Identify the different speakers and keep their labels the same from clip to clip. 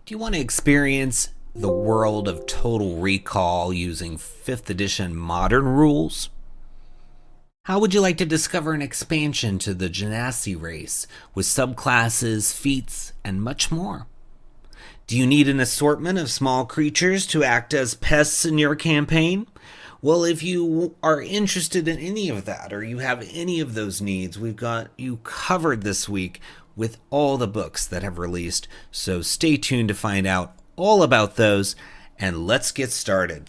Speaker 1: Do you want to experience the world of Total Recall using 5th edition modern rules? How would you like to discover an expansion to the Genasi race with subclasses, feats, and much more? Do you need an assortment of small creatures to act as pests in your campaign? Well, if you are interested in any of that, or you have any of those needs, we've got you covered this week with all the books that have released, so stay tuned to find out all about those, and let's get started.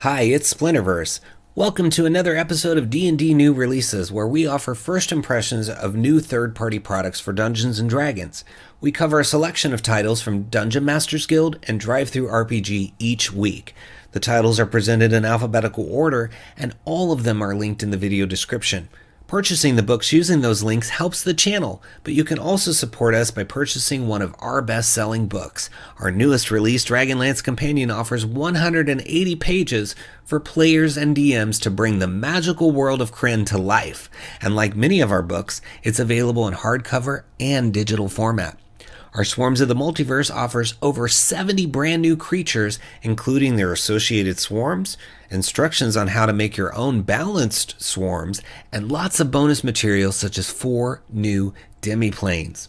Speaker 1: Hi, it's Splinterverse. Welcome to another episode of D&D New Releases, where we offer first impressions of new third-party products for Dungeons & Dragons. We cover a selection of titles from Dungeon Masters Guild and DriveThruRPG each week. The titles are presented in alphabetical order, and all of them are linked in the video description. Purchasing the books using those links helps the channel, but you can also support us by purchasing one of our best-selling books. Our newest release, Dragonlance Companion, offers 180 pages for players and DMs to bring the magical world of Krynn to life. And like many of our books, it's available in hardcover and digital format. Our Swarms of the Multiverse offers over 70 brand new creatures, including their associated swarms, instructions on how to make your own balanced swarms, and lots of bonus materials such as 4 new demiplanes.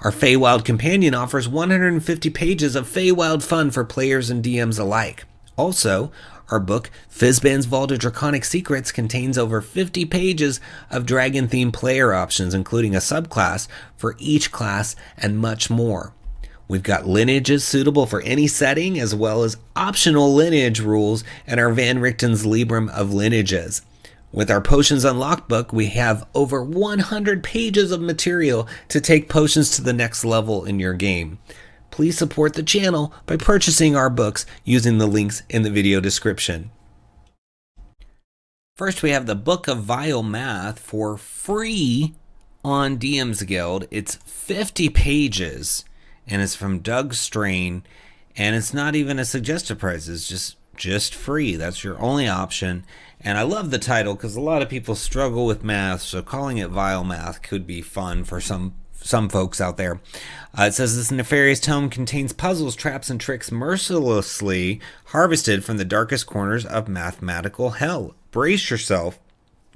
Speaker 1: Our Feywild Companion offers 150 pages of Feywild fun for players and DMs alike. Also, our book, Fizban's Vault of Draconic Secrets, contains over 50 pages of dragon-themed player options, including a subclass for each class and much more. We've got lineages suitable for any setting, as well as optional lineage rules in our Van Richten's Librum of Lineages. With our Potions Unlocked book, we have over 100 pages of material to take potions to the next level in your game. Please support the channel by purchasing our books using the links in the video description. First, we have the Book of Vile Math for free on DM's Guild. It's 50 pages, and it's from Doug Strain, and it's not even a suggested price. It's just free. That's your only option. And I love the title because a lot of people struggle with math, so calling it Vile Math could be fun for some folks out there. It says this nefarious tome contains puzzles, traps, and tricks mercilessly harvested from the darkest corners of mathematical hell. Brace yourself,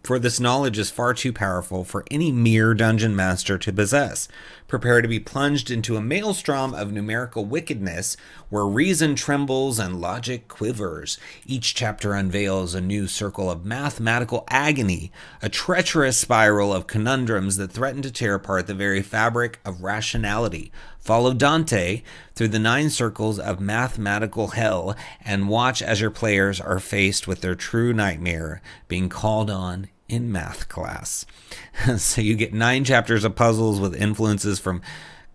Speaker 1: for this knowledge is far too powerful for any mere dungeon master to possess. Prepare to be plunged into a maelstrom of numerical wickedness, where reason trembles and logic quivers. Each chapter unveils a new circle of mathematical agony, a treacherous spiral of conundrums that threaten to tear apart the very fabric of rationality. Follow Dante through the 9 circles of mathematical hell and watch as your players are faced with their true nightmare, being called on in math class. So you get 9 chapters of puzzles with influences from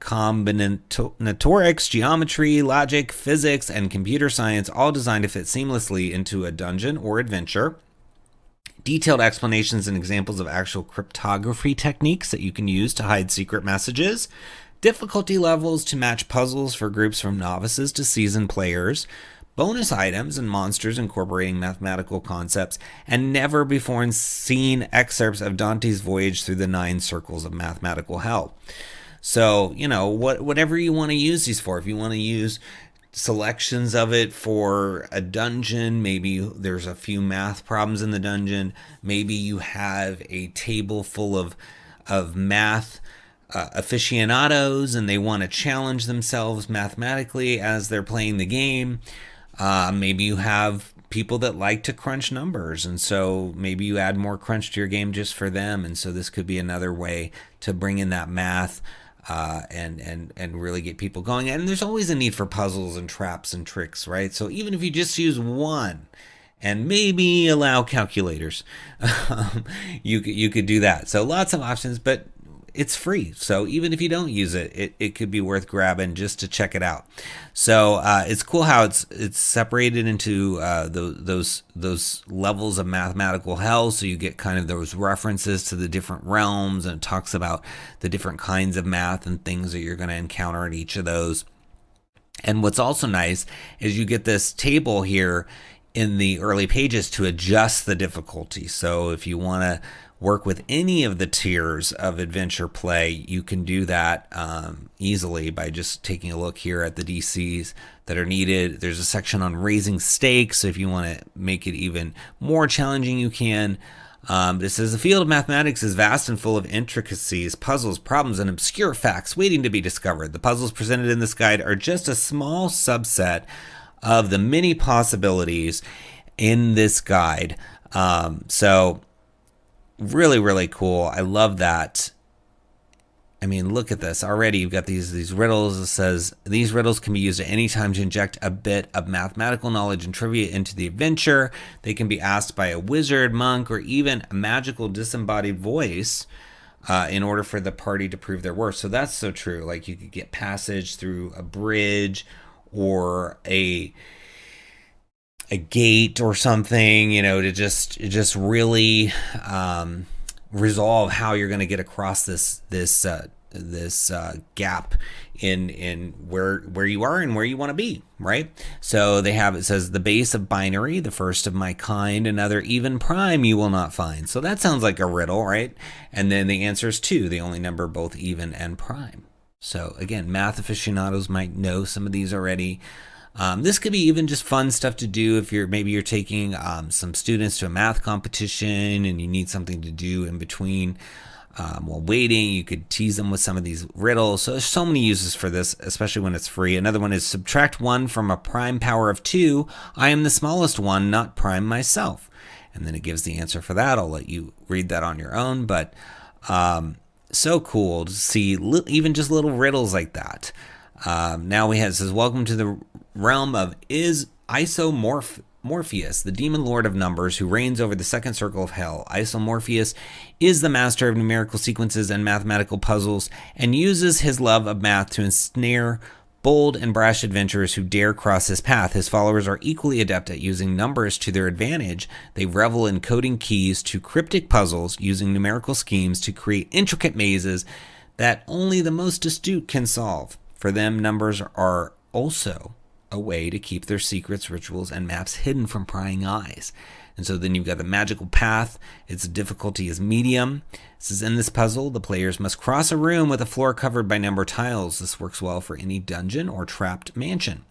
Speaker 1: combinatorics, geometry, logic, physics, and computer science, all designed to fit seamlessly into a dungeon or adventure. Detailed explanations and examples of actual cryptography techniques that you can use to hide secret messages. Difficulty levels to match puzzles for groups from novices to seasoned players. Bonus items and monsters incorporating mathematical concepts, and never before seen excerpts of Dante's voyage through the 9 circles of mathematical hell. So, whatever you want to use these for. If you want to use selections of it for a dungeon, maybe there's a few math problems in the dungeon, maybe you have a table full of math aficionados and they want to challenge themselves mathematically as they're playing the game. Maybe you have people that like to crunch numbers, and so maybe you add more crunch to your game just for them, and so this could be another way to bring in that math and really get people going. And there's always a need for puzzles and traps and tricks, right? So even if you just use one and maybe allow calculators, you could do that. So lots of options, but it's free. So even if you don't use it, it could be worth grabbing just to check it out. So it's cool how it's separated into those levels of mathematical hell. So you get kind of those references to the different realms, and it talks about the different kinds of math and things that you're going to encounter in each of those. And what's also nice is you get this table here in the early pages to adjust the difficulty. So if you want to work with any of the tiers of adventure play, you can do that easily by just taking a look here at the DCs that are needed. There's a section on raising stakes, so if you want to make it even more challenging, you can. This says the field of mathematics is vast and full of intricacies, puzzles, problems, and obscure facts waiting to be discovered. The puzzles presented in this guide are just a small subset of the many possibilities in this guide. So really, really cool. I love that. I mean, look at this. Already you've got these riddles. It says these riddles can be used at any time to inject a bit of mathematical knowledge and trivia into the adventure. They can be asked by a wizard, monk, or even a magical disembodied voice in order for the party to prove their worth. So that's so true. Like you could get passage through a bridge or a gate or something, you know, to just really resolve how you're going to get across this gap in where you are and where you want to be, right? So they have, it says the base of binary, the first of my kind, another even prime you will not find. So that sounds like a riddle, right? And then the answer is 2, the only number both even and prime. So again, math aficionados might know some of these already. This could be even just fun stuff to do if you're taking some students to a math competition and you need something to do in between while waiting. You could tease them with some of these riddles. So there's so many uses for this, especially when it's free. Another one is subtract 1 from a prime power of 2. I am the smallest one, not prime myself. And then it gives the answer for that. I'll let you read that on your own. But so cool to see even just little riddles like that. Now we have, it says, welcome to the realm of Morpheus, the demon lord of numbers who reigns over the second circle of hell. Morpheus is the master of numerical sequences and mathematical puzzles and uses his love of math to ensnare bold and brash adventurers who dare cross his path. His followers are equally adept at using numbers to their advantage. They revel in coding keys to cryptic puzzles, using numerical schemes to create intricate mazes that only the most astute can solve. For them, numbers are also a way to keep their secrets, rituals, and maps hidden from prying eyes. And so then you've got the magical path. Its difficulty is medium. It says in this puzzle, the players must cross a room with a floor covered by number tiles. This works well for any dungeon or trapped mansion.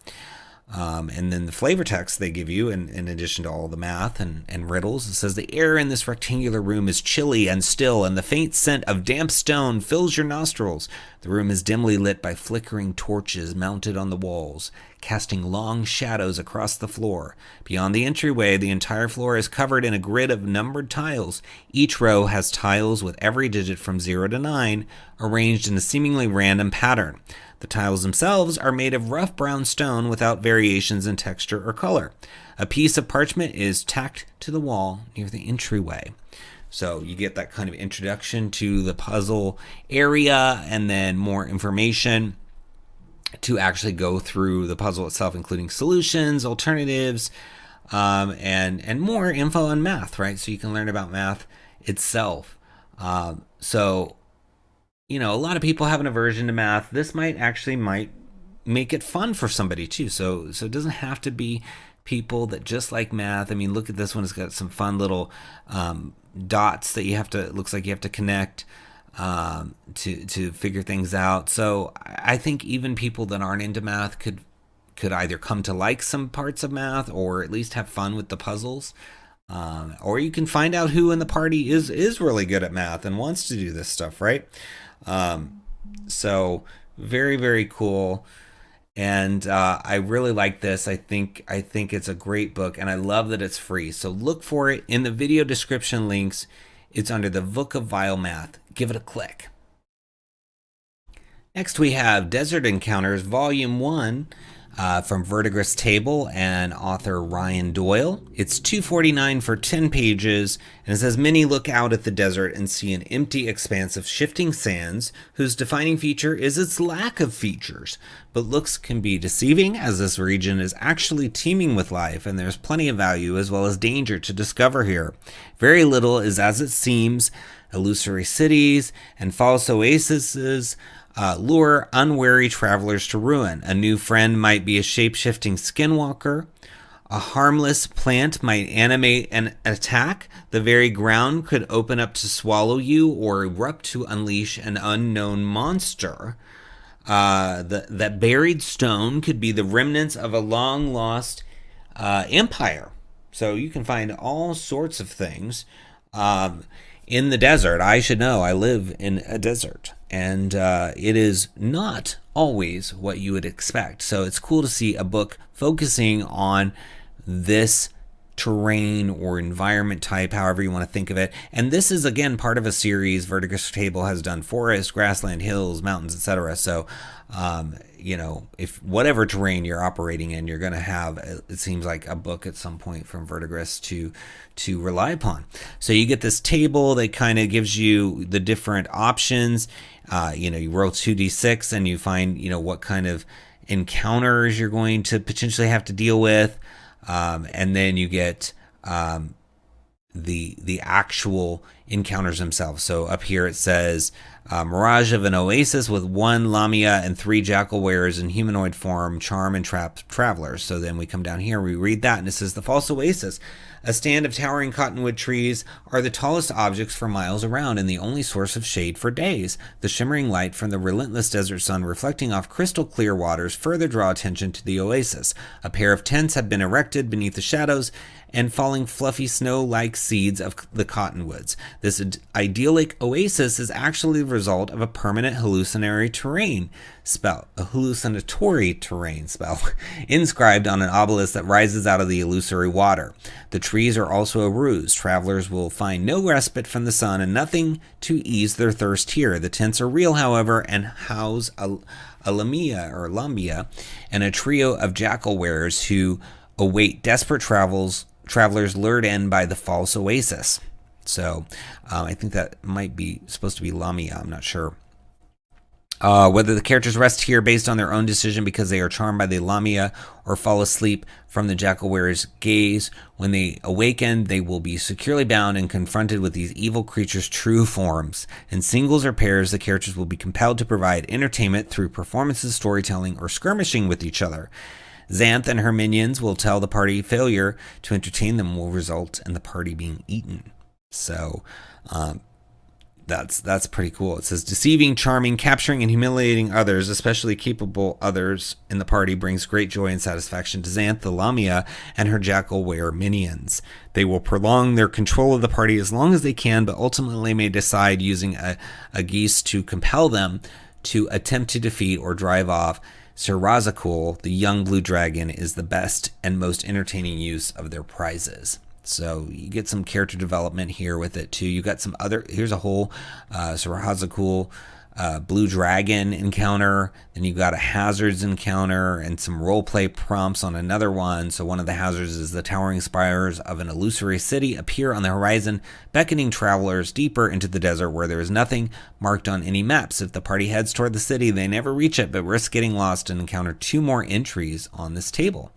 Speaker 1: And then the flavor text they give you, in addition to all the math and riddles, it says the air in this rectangular room is chilly and still, and the faint scent of damp stone fills your nostrils. The room is dimly lit by flickering torches mounted on the walls, casting long shadows across the floor. Beyond the entryway, the entire floor is covered in a grid of numbered tiles. Each row has tiles with every digit from 0 to 9 arranged in a seemingly random pattern. The tiles themselves are made of rough brown stone without variations in texture or color. A piece of parchment is tacked to the wall near the entryway. So you get that kind of introduction to the puzzle area and then more information to actually go through the puzzle itself, including solutions, alternatives, and more info on math, right? So you can learn about math itself. So you know, a lot of people have an aversion to math. This might make it fun for somebody too. So it doesn't have to be people that just like math. I mean, look at this one. It's got some fun little dots that looks like you have to connect to figure things out. So I think even people that aren't into math could either come to like some parts of math or at least have fun with the puzzles. Or you can find out who in the party is really good at math and wants to do this stuff, right? So very, very cool. And I really like this. I think it's a great book, and I love that it's free. So look for it in the video description links. It's under the Book of Vile Math. Give it a click. Next we have Desert Encounters Volume 1 from Verdigris Table and author Ryan Doyle. It's $2.49 for 10 pages, and it says many look out at the desert and see an empty expanse of shifting sands whose defining feature is its lack of features. But looks can be deceiving, as this region is actually teeming with life and there's plenty of value as well as danger to discover here. Very little is as it seems. Illusory cities and false oases lure unwary travelers to ruin. A new friend might be a shape-shifting skinwalker. A harmless plant might animate an attack. The very ground could open up to swallow you or erupt to unleash an unknown monster. That buried stone could be the remnants of a long lost empire. So you can find all sorts of things in the desert. I should know, I live in a desert, and it is not always what you would expect. So it's cool to see a book focusing on this terrain or environment type, however you want to think of it. And this is, again, part of a series. Vertigus Table has done forest, grassland, hills, mountains, etc. So, if whatever terrain you're operating in, you're going to have, it seems like, a book at some point from Vertigus to rely upon. So you get this table that kind of gives you the different options. You roll 2d6 and you find, what kind of encounters you're going to potentially have to deal with. And then you get the actual encounters themselves. So up here it says, Mirage of an Oasis with 1 Lamia and 3 Jackal Wearers in humanoid form, charm and trap travelers. So then we come down here, we read that, and it says, the false oasis. A stand of towering cottonwood trees are the tallest objects for miles around and the only source of shade for days. The shimmering light from the relentless desert sun reflecting off crystal clear waters further draw attention to the oasis. A pair of tents have been erected beneath the shadows and falling fluffy snow-like seeds of the cottonwoods. This idyllic oasis is actually the result of a permanent hallucinatory terrain spell, inscribed on an obelisk that rises out of the illusory water. The trees are also a ruse. Travelers will find no respite from the sun and nothing to ease their thirst here. The tents are real, however, and house a Lamia and a trio of jackal wearers who await desperate travelers lured in by the false oasis. So I think that might be supposed to be Lamia. I'm not sure. Whether the characters rest here based on their own decision because they are charmed by the Lamia or fall asleep from the jackal wearer's gaze. When they awaken, they will be securely bound and confronted with these evil creatures' true forms. In singles or pairs, the characters will be compelled to provide entertainment through performances, storytelling, or skirmishing with each other. Xanth and her minions will tell the party failure to entertain them will result in the party being eaten. So that's pretty cool. It says, deceiving, charming, capturing, and humiliating others, especially capable others in the party, brings great joy and satisfaction to Xanth, the Lamia, and her jackal wearer minions. They will prolong their control of the party as long as they can, but ultimately may decide using a geese to compel them to attempt to defeat or drive off Sir Razakul, the young blue dragon, is the best and most entertaining use of their prizes. So you get some character development here with it too. You got some other, here's a whole Sir Razakul blue dragon encounter. Then you got a hazards encounter and some roleplay prompts on another one. So one of the hazards is the towering spires of an illusory city appear on the horizon, beckoning travelers deeper into the desert where there is nothing marked on any maps. If the party heads toward the city, they never reach it, but risk getting lost and encounter 2 more entries on this table.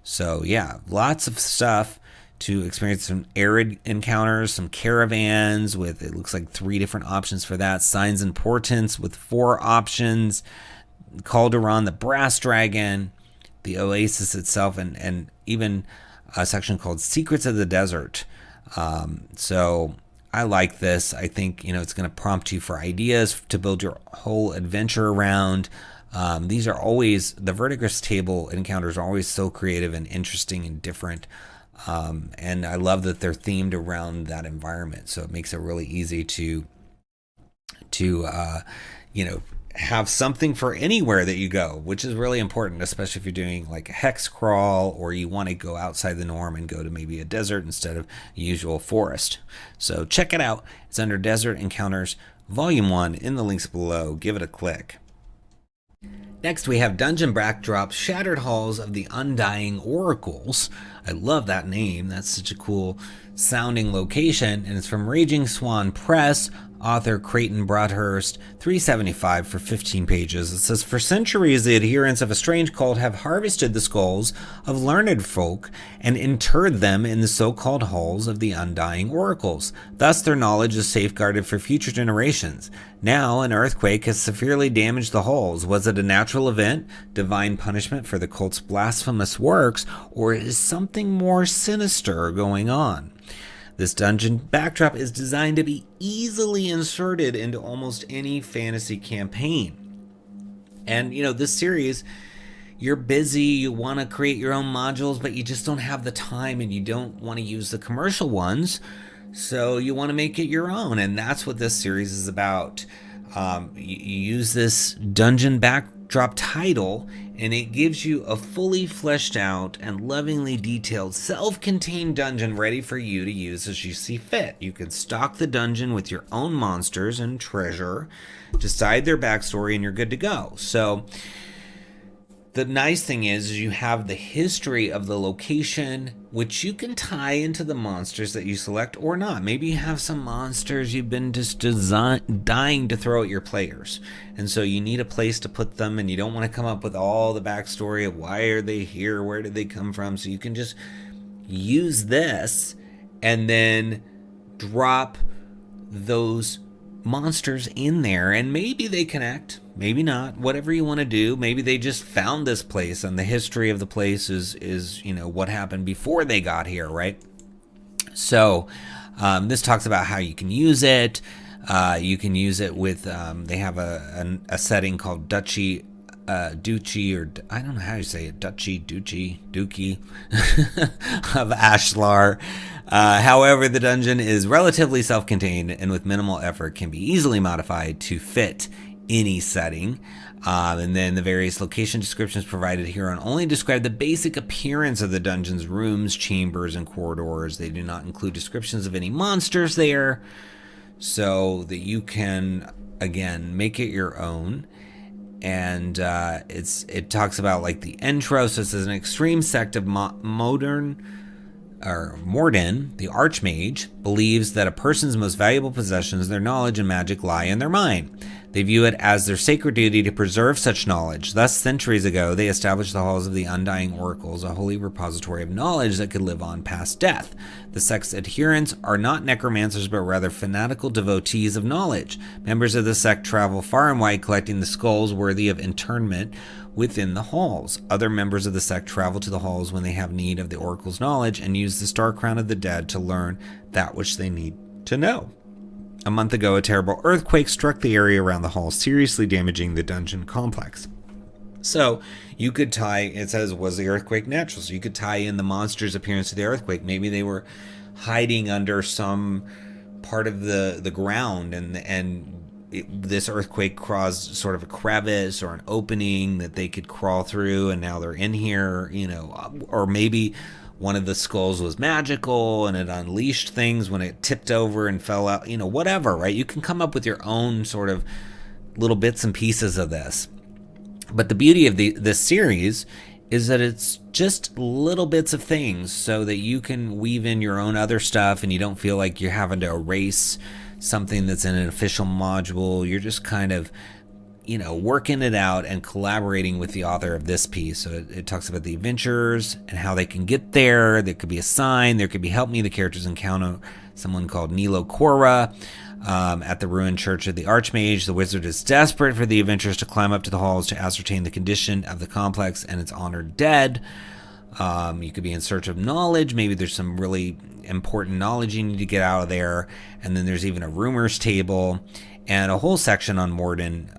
Speaker 1: So yeah, lots of stuff to experience. Some arid encounters, some caravans with, it looks like 3 different options for that. Signs and portents with 4 options. Calderon, the brass dragon, the oasis itself, and even a section called Secrets of the Desert. So I like this. I think, it's going to prompt you for ideas to build your whole adventure around. These are always, the Vertigus table encounters are always so creative and interesting and different. And I love that they're themed around that environment. So it makes it really easy to have something for anywhere that you go, which is really important, especially if you're doing like a hex crawl or you want to go outside the norm and go to maybe a desert instead of usual forest. So check it out. It's under Desert Encounters Volume 1 in the links below. Give it a click. Next, we have Dungeon Backdrops, Shattered Halls of the Undying Oracles. I love that name. That's such a cool sounding location. And it's from Raging Swan Press, author Creighton Broadhurst, $3.75 for 15 pages. It says, for centuries, the adherents of a strange cult have harvested the skulls of learned folk and interred them in the so-called halls of the Undying Oracles. Thus, their knowledge is safeguarded for future generations. Now, an earthquake has severely damaged the halls. Was it a natural supernatural event, divine punishment for the cult's blasphemous works, or is something more sinister going on? This dungeon backdrop is designed to be easily inserted into almost any fantasy campaign. And, this series, you're busy, you want to create your own modules, but you just don't have the time and you don't want to use the commercial ones. So you want to make it your own. And that's what this series is about. You use this dungeon backdrop title, and it gives you a fully fleshed out and lovingly detailed self-contained dungeon ready for you to use as you see fit. You can stock the dungeon with your own monsters and treasure, decide their backstory, and you're good to go. So the nice thing is you have the history of the location, which you can tie into the monsters that you select or not. Maybe you have some monsters you've been just dying to throw at your players, and so you need a place to put them, and you don't want to come up with all the backstory of why are they here, where did they come from. So you can just use this and then drop those monsters in there, and maybe they connect, maybe not, whatever you want to do. Maybe they just found this place and the history of the place is what happened before they got here, right? So this talks about how you can use it. You can use it with they have a setting called Duchy or I don't know how you say it, Duchy of Ashlar. However, the dungeon is relatively self-contained and with minimal effort can be easily modified to fit any setting. And then the various location descriptions provided here on only describe the basic appearance of the dungeon's rooms, chambers, and corridors. They do not include descriptions of any monsters there, so that you can, again, make it your own. And it talks about like the intro. So this is an extreme sect of Morden, the Archmage, believes that a person's most valuable possessions, their knowledge and magic, lie in their mind. They view it as their sacred duty to preserve such knowledge. Thus, centuries ago, they established the halls of the Undying Oracles, a holy repository of knowledge that could live on past death. The sect's adherents are not necromancers, but rather fanatical devotees of knowledge. Members of the sect travel far and wide collecting the skulls worthy of internment within the halls. Other members of the sect travel to the halls when they have need of the Oracle's knowledge and use the Star Crown of the Dead to learn that which they need to know. A month ago, a terrible earthquake struck the area around the hall, seriously damaging the dungeon complex. So you could tie, it says, was the earthquake natural? So you could tie in the monster's appearance to the earthquake. Maybe they were hiding under some part of the ground, and this earthquake caused sort of a crevice or an opening that they could crawl through, and now they're in here, or maybe one of the skulls was magical and it unleashed things when it tipped over and fell out, whatever, right? You can come up with your own sort of little bits and pieces of this. But the beauty of this series is that it's just little bits of things so that you can weave in your own other stuff and you don't feel like you're having to erase something that's in an official module. You're just kind of working it out and collaborating with the author of this piece. So it talks about the adventurers and how they can get there. There could be a sign. There could be help me. The characters encounter someone called Nilo Cora at the ruined church of the Archmage. The wizard is desperate for the adventurers to climb up to the halls to ascertain the condition of the complex and its honored dead. You could be in search of knowledge. Maybe there's some really important knowledge you need to get out of there. And then there's even a rumors table and a whole section on Morden,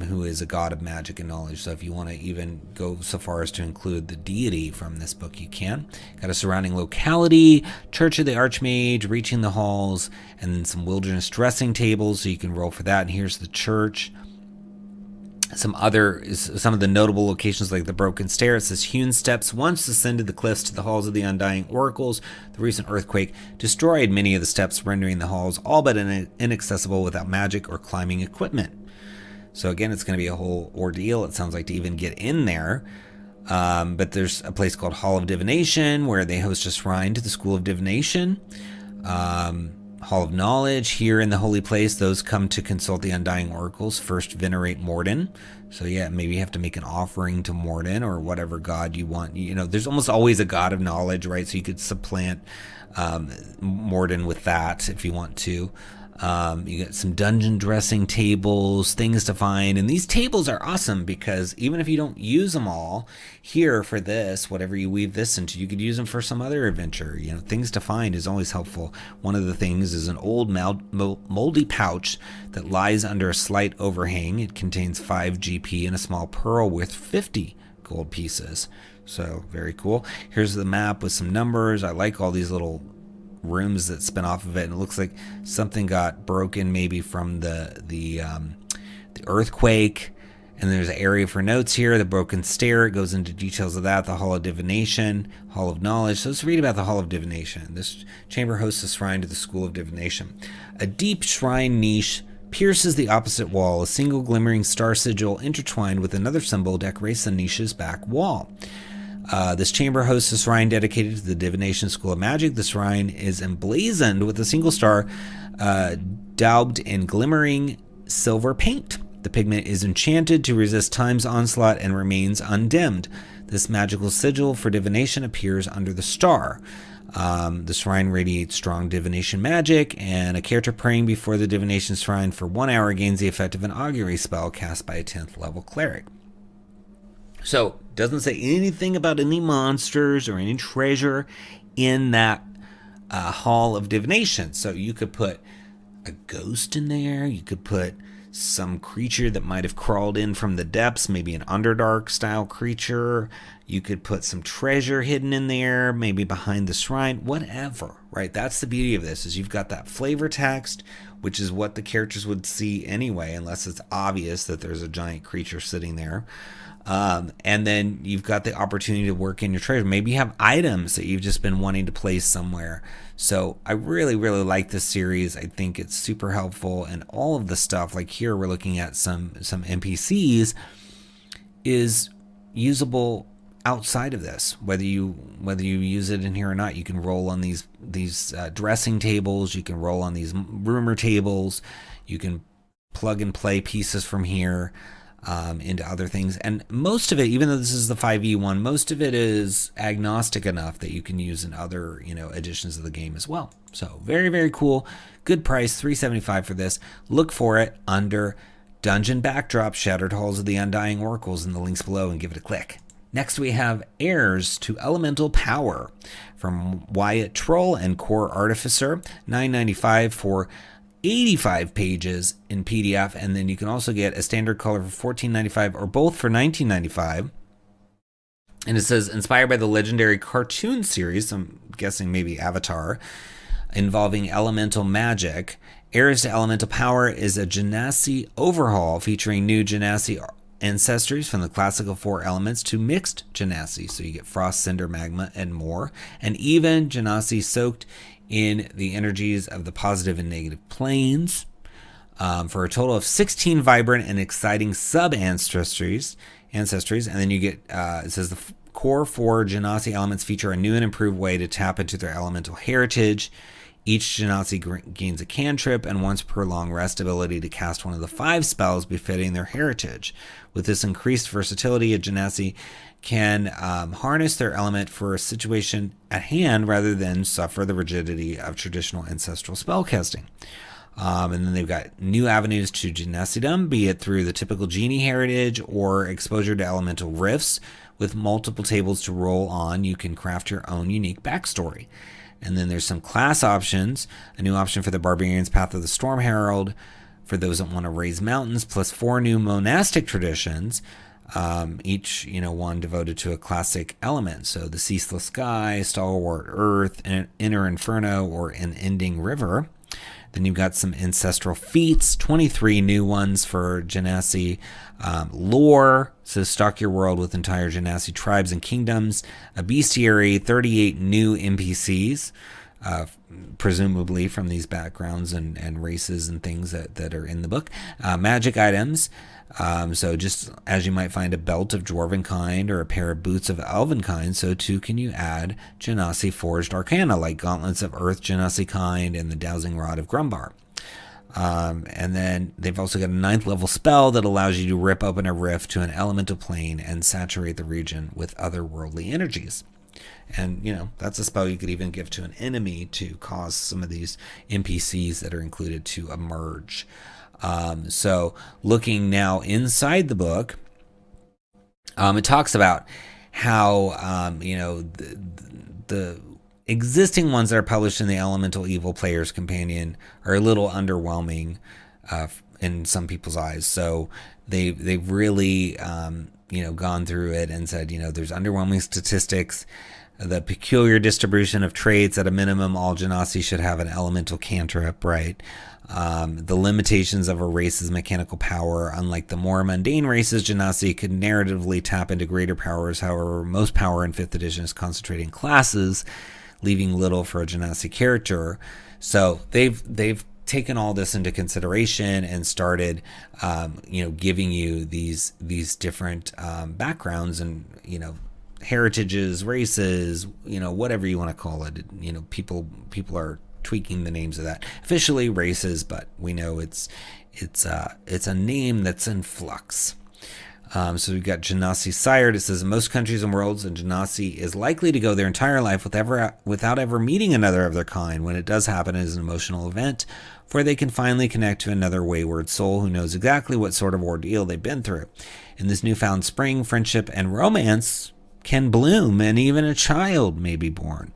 Speaker 1: who is a god of magic and knowledge. So if you want to even go so far as to include the deity from this book, you can. Got a surrounding locality, Church of the Archmage, reaching the halls, and then some wilderness dressing tables, so you can roll for that. And here's the church. Some of the notable locations, like the Broken Stair. It says hewn steps once ascended the cliffs to the halls of the Undying Oracles. The recent earthquake destroyed many of the steps, rendering the halls all but inaccessible without magic or climbing equipment. So again, it's going to be a whole ordeal, it sounds like, to even get in there. But there's a place called Hall of Divination where they host a shrine to the School of Divination. Hall of Knowledge, here in the holy place, those come to consult the Undying Oracles, first venerate Morden. So yeah, maybe you have to make an offering to Morden or whatever god you want. There's almost always a god of knowledge, right? So you could supplant Morden with that if you want to. You get some dungeon dressing tables, things to find. And these tables are awesome because even if you don't use them all here for this, whatever you weave this into, you could use them for some other adventure. You know, things to find is always helpful. One of the things is an old moldy pouch that lies under a slight overhang. It contains 5 GP and a small pearl worth 50 gold pieces. So very cool. Here's the map with some numbers. I like all these little rooms that spin off of it, and it looks like something got broken maybe from the earthquake. And there's an area for notes here. The broken stair, it goes into details of that. The Hall of Divination, Hall of Knowledge. So let's read about the Hall of Divination. This chamber hosts a shrine to the School of Divination. A deep shrine niche pierces the opposite wall. A single glimmering star sigil intertwined with another symbol decorates the niche's back wall. This chamber hosts a shrine dedicated to the Divination School of Magic. The shrine is emblazoned with a single star daubed in glimmering silver paint. The pigment is enchanted to resist time's onslaught and remains undimmed. This magical sigil for divination appears under the star. The shrine radiates strong divination magic, and a character praying before the divination shrine for 1 hour gains the effect of an augury spell cast by a 10th level cleric. So, doesn't say anything about any monsters or any treasure in that Hall of Divination. So you could put a ghost in there. You could put some creature that might have crawled in from the depths, maybe an Underdark style creature. You could put some treasure hidden in there, maybe behind the shrine, whatever, right? That's the beauty of this, is you've got that flavor text, which is what the characters would see anyway, unless it's obvious that there's a giant creature sitting there. And then you've got the opportunity to work in your treasure. Maybe you have items that you've just been wanting to place somewhere. So I really, really like this series. I think it's super helpful, and all of the stuff, like here we're looking at some NPCs, is usable outside of this. Whether you use it in here or not, you can roll on these dressing tables. You can roll on these rumor tables. You can plug and play pieces from here into other things. And most of it, even though this is the 5e one, most of it is agnostic enough that you can use in other, editions of the game as well. So very, very cool. Good price, $3.75 for this. Look for it under Dungeon Backdrop, Shattered Halls of the Undying Oracles in the links below, and give it a click. Next we have Heirs to Elemental Power from Wyatt Troll and Core Artificer, $9.95 for 85 pages in PDF, and then you can also get a standard color for $14.95 or both for $19.95. And it says, inspired by the legendary cartoon series, I'm guessing maybe Avatar, involving elemental magic, Heirs to Elemental Power is a Genasi overhaul featuring new Genasi ancestries from the classical 4 elements to mixed Genasi. So you get Frost, Cinder, Magma, and more. And even Genasi soaked in the energies of the positive and negative planes, for a total of 16 vibrant and exciting sub-ancestries. And then you get, it says the core 4 Genasi elements feature a new and improved way to tap into their elemental heritage. Each Genasi gains a cantrip and once per long rest ability to cast one of the 5 spells befitting their heritage. With this increased versatility, a Genasi can harness their element for a situation at hand rather than suffer the rigidity of traditional ancestral spellcasting. And then they've got new avenues to Genasidom, be it through the typical genie heritage or exposure to elemental rifts. With multiple tables to roll on, you can craft your own unique backstory. And then there's some class options, a new option for the Barbarian's Path of the Storm Herald, for those that want to raise mountains, plus 4 new monastic traditions, each one devoted to a classic element. So the Ceaseless Sky, Stalwart Earth, Inner Inferno, or an Ending River. Then you've got some ancestral feats, 23 new ones for Genasi. Lore, so stock your world with entire Genasi tribes and kingdoms. A bestiary, 38 new NPCs, presumably from these backgrounds and races and things that are in the book. Magic items, so just as you might find a belt of Dwarven kind or a pair of boots of Elven kind, so too can you add Genasi forged arcana like gauntlets of Earth Genasi kind and the dowsing rod of Grumbar. And then they've also got a 9th level spell that allows you to rip open a rift to an elemental plane and saturate the region with otherworldly energies. And, that's a spell you could even give to an enemy to cause some of these NPCs that are included to emerge. So looking now inside the book, it talks about how, the existing ones that are published in the Elemental Evil Player's Companion are a little underwhelming in some people's eyes. So they've really, gone through it and said, there's underwhelming statistics. The peculiar distribution of traits, at a minimum, all genasi should have an elemental cantrip, right? The limitations of a race's mechanical power, unlike the more mundane races, genasi could narratively tap into greater powers. However, most power in 5th edition is concentrated in classes, leaving little for a genasi character. So they've taken all this into consideration and started, giving you these different backgrounds and, heritages, races, whatever you want to call it. People are tweaking the names of that. Officially races, but we know it's a name that's in flux. So we've got Genasi sired. It says in most countries and worlds, a Genasi is likely to go their entire life without ever meeting another of their kind. When it does happen, it is an emotional event, for they can finally connect to another wayward soul who knows exactly what sort of ordeal they've been through. In this newfound spring, friendship and romance can bloom, and even a child may be born.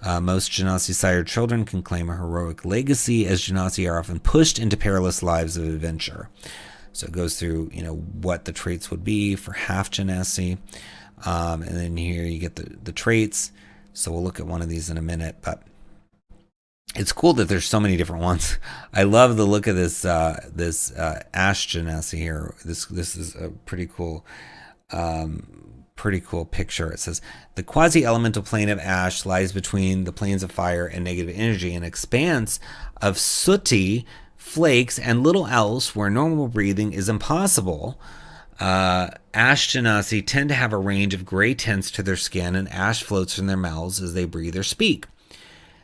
Speaker 1: Most Genasi sired children can claim a heroic legacy, as Genasi are often pushed into perilous lives of adventure. So it goes through, what the traits would be for half Genasi. And then here you get the traits. So we'll look at one of these in a minute, but it's cool that there's so many different ones. I love the look of this Ash Genasi here. This is a pretty cool picture. It says the quasi-elemental plane of ash lies between the planes of fire and negative energy, an expanse of sooty flakes and little else where normal breathing is impossible. Ash Genasi tend to have a range of gray tints to their skin, and ash floats from their mouths as they breathe or speak.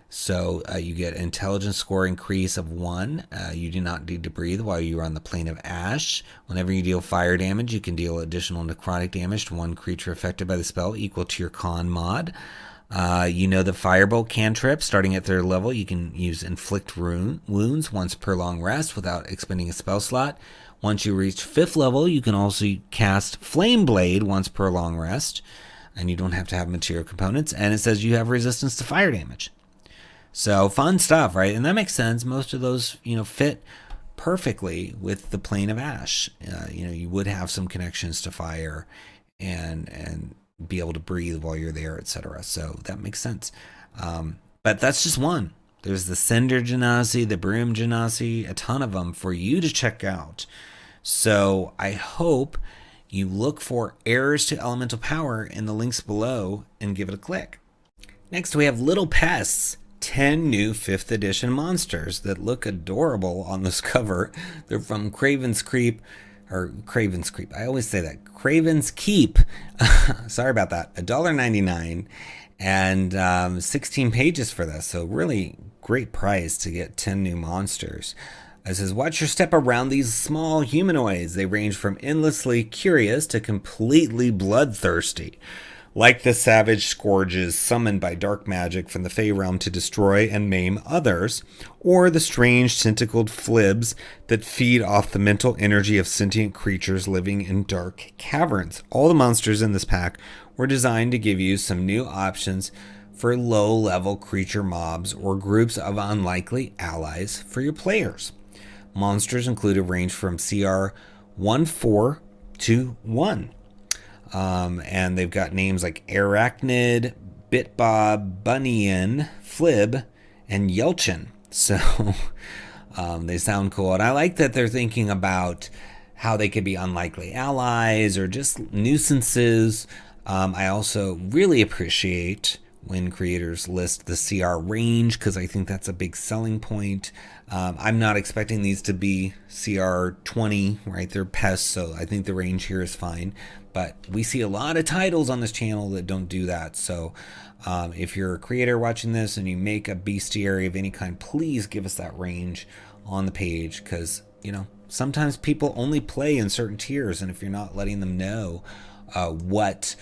Speaker 1: So you get intelligence score increase of 1. You do not need to breathe while you are on the plane of ash. Whenever you deal fire damage, you can deal additional necrotic damage to one creature affected by the spell equal to your con mod. The firebolt cantrip, starting at 3rd level, you can use inflict wounds once per long rest without expending a spell slot. Once you reach 5th level, you can also cast flame blade once per long rest, and you don't have to have material components. And it says you have resistance to fire damage. So fun stuff, right? And that makes sense. Most of those, fit perfectly with the plane of ash. You would have some connections to fire and be able to breathe while you're there, etc. So that makes sense. But that's just one. There's the Cinder Genasi, the Broom Genasi, a ton of them for you to check out. So I hope you look for Heirs to Elemental Power in the links below and give it a click. Next, we have Little Pests. 10 new 5th edition monsters that look adorable on this cover. They're from Craven's Creep. I always say that. Craven's Keep. Sorry about that. $1.99 and 16 pages for this. So really great price to get 10 new monsters. It says, watch your step around these small humanoids. They range from endlessly curious to completely bloodthirsty. Like the savage scourges summoned by dark magic from the Fey realm to destroy and maim others, or the strange tentacled flibs that feed off the mental energy of sentient creatures living in dark caverns. All the monsters in this pack were designed to give you some new options for low-level creature mobs or groups of unlikely allies for your players. Monsters include a range from CR 1-4 to 1. And they've got names like Arachnid, Bitbob, Bunyan, Flib, and Yelchin. So they sound cool. And I like that they're thinking about how they could be unlikely allies or just nuisances. I also really appreciate when creators list the CR range, because I think that's a big selling point. I'm not expecting these to be CR 20, right? They're pests, so I think the range here is fine. But we see a lot of titles on this channel that don't do that. So if you're a creator watching this and you make a bestiary of any kind, please give us that range on the page, because, sometimes people only play in certain tiers, and if you're not letting them know what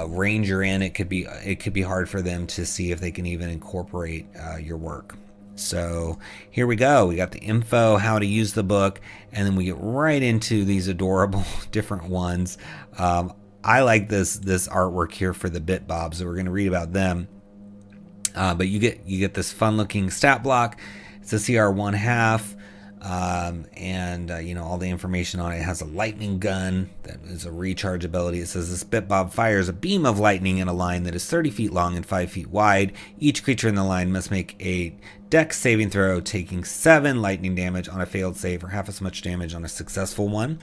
Speaker 1: range you're in, it could be hard for them to see if they can even incorporate your work. So here we go. We got the info, how to use the book, and then we get right into these adorable different ones. I like this artwork here for the bit bobs, so we're going to read about them. But you get this fun looking stat block. It's a CR 1/2. All the information on it. It has a lightning gun that is a recharge ability. It says this Bitbob fires a beam of lightning in a line that is 30 feet long and 5 feet wide. Each creature in the line must make a Dex saving throw, taking 7 lightning damage on a failed save or half as much damage on a successful one.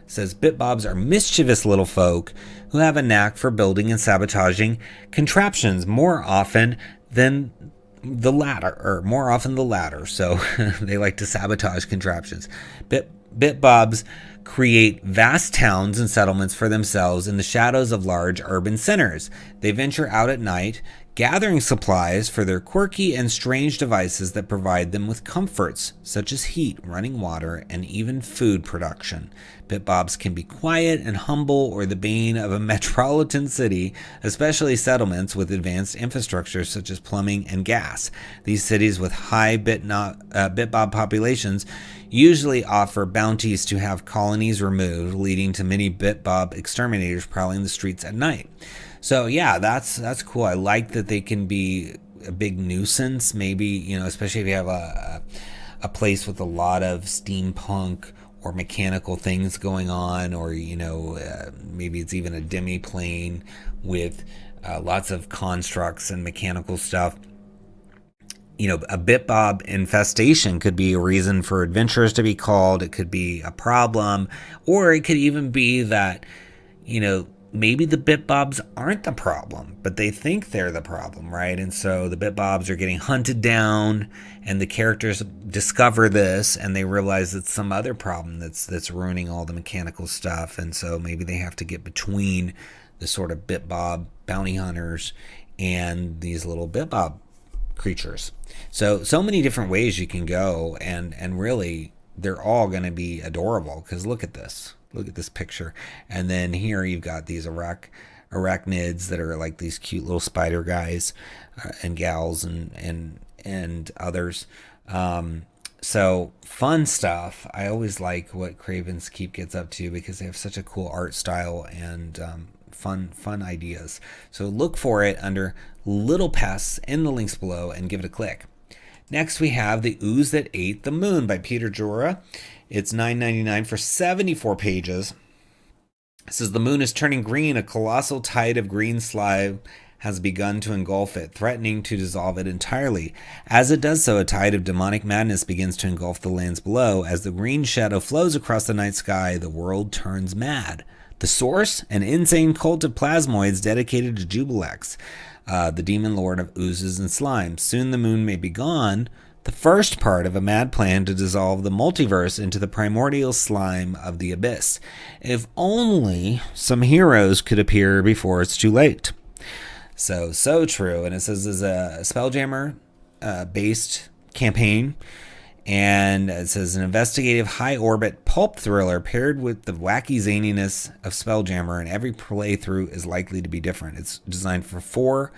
Speaker 1: It says Bitbobs are mischievous little folk who have a knack for building and sabotaging contraptions more often the latter. So they like to sabotage contraptions. Bitbobs create vast towns and settlements for themselves in the shadows of large urban centers. They venture out at night, gathering supplies for their quirky and strange devices that provide them with comforts, such as heat, running water, and even food production. Bitbobs can be quiet and humble or the bane of a metropolitan city, especially settlements with advanced infrastructure such as plumbing and gas. These cities with high Bitbob populations usually offer bounties to have colonies removed, leading to many Bitbob exterminators prowling the streets at night. So yeah, that's cool. I like that they can be a big nuisance, maybe, especially if you have a place with a lot of steampunk or mechanical things going on, or maybe it's even a demi-plane with lots of constructs and mechanical stuff. A Bitbob infestation could be a reason for adventurers to be called. It could be a problem, or it could even be that, maybe the Bitbobs aren't the problem, but they think they're the problem, right? And so the Bitbobs are getting hunted down, and the characters discover this, and they realize it's some other problem that's ruining all the mechanical stuff, and so maybe they have to get between the sort of Bitbob bounty hunters and these little Bitbob creatures. So many different ways you can go, and really they're all going to be adorable, because look at this picture. And then here you've got these arachnids that are like these cute little spider guys and gals and others. So fun stuff. I always like what Craven's Keep gets up to, because they have such a cool art style and fun ideas. So look for it under Little Pests in the links below and give it a click. Next we have The Ooze That Ate the Moon by Peter Jura. It's $9.99 for 74 pages. It says the moon is turning green. A colossal tide of green slime has begun to engulf it, threatening to dissolve it entirely. As it does so, a tide of demonic madness begins to engulf the lands below. As the green shadow flows across the night sky, the world turns mad. The source? An insane cult of plasmoids dedicated to Jubilex, the demon lord of oozes and slimes. Soon the moon may be gone, the first part of a mad plan to dissolve the multiverse into the primordial slime of the abyss. If only some heroes could appear before it's too late. So true. And it says it's a Spelljammer based campaign. And it says an investigative high-orbit pulp thriller paired with the wacky zaniness of Spelljammer, and every playthrough is likely to be different. It's designed for 4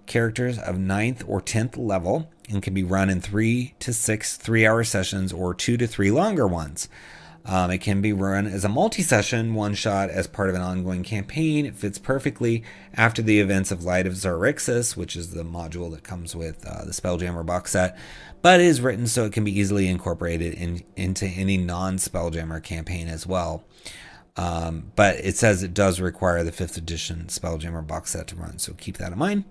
Speaker 1: characters of 9th or 10th level and can be run in 3 to 6 3-hour sessions or 2 to 3 longer ones. It can be run as a multi-session one-shot as part of an ongoing campaign. It fits perfectly after the events of Light of Zarixis, which is the module that comes with the Spelljammer box set, but is written so it can be easily incorporated into any non-Spelljammer campaign as well. But it says it does require the 5th edition Spelljammer box set to run, so keep that in mind.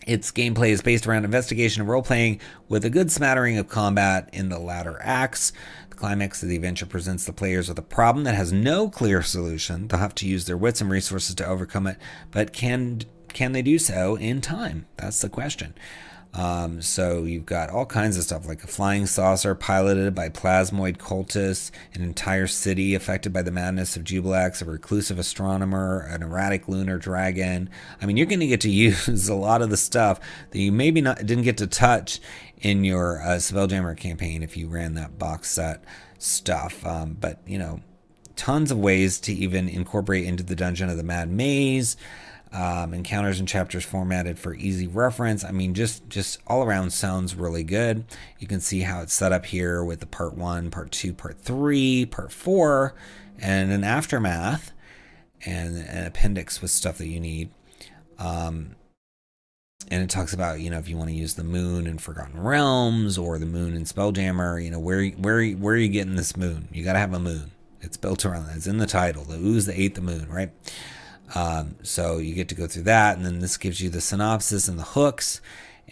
Speaker 1: Its gameplay is based around investigation and role-playing with a good smattering of combat in the latter acts. The climax of the adventure presents the players with a problem that has no clear solution. They'll have to use their wits and resources to overcome it, but can they do so in time? That's the question. So you've got all kinds of stuff, like a flying saucer piloted by plasmoid cultists, an entire city affected by the madness of Jubilex, a reclusive astronomer, an erratic lunar dragon. I mean, you're going to get to use a lot of the stuff that you maybe didn't get to touch in your Spelljammer campaign if you ran that box set stuff. But tons of ways to even incorporate into the Dungeon of the Mad Maze. Encounters and chapters formatted for easy reference. I mean, just all around sounds really good. You can see how it's set up here with the part 1, part 2, part 3, part 4, and an aftermath, and an appendix with stuff that you need. And it talks about, if you want to use the moon in Forgotten Realms or the moon in Spelljammer, where are you getting this moon? You got to have a moon. It's built around that. It's in the title. The Ooze that ate the moon, right? So you get to go through that, and then this gives you the synopsis and the hooks,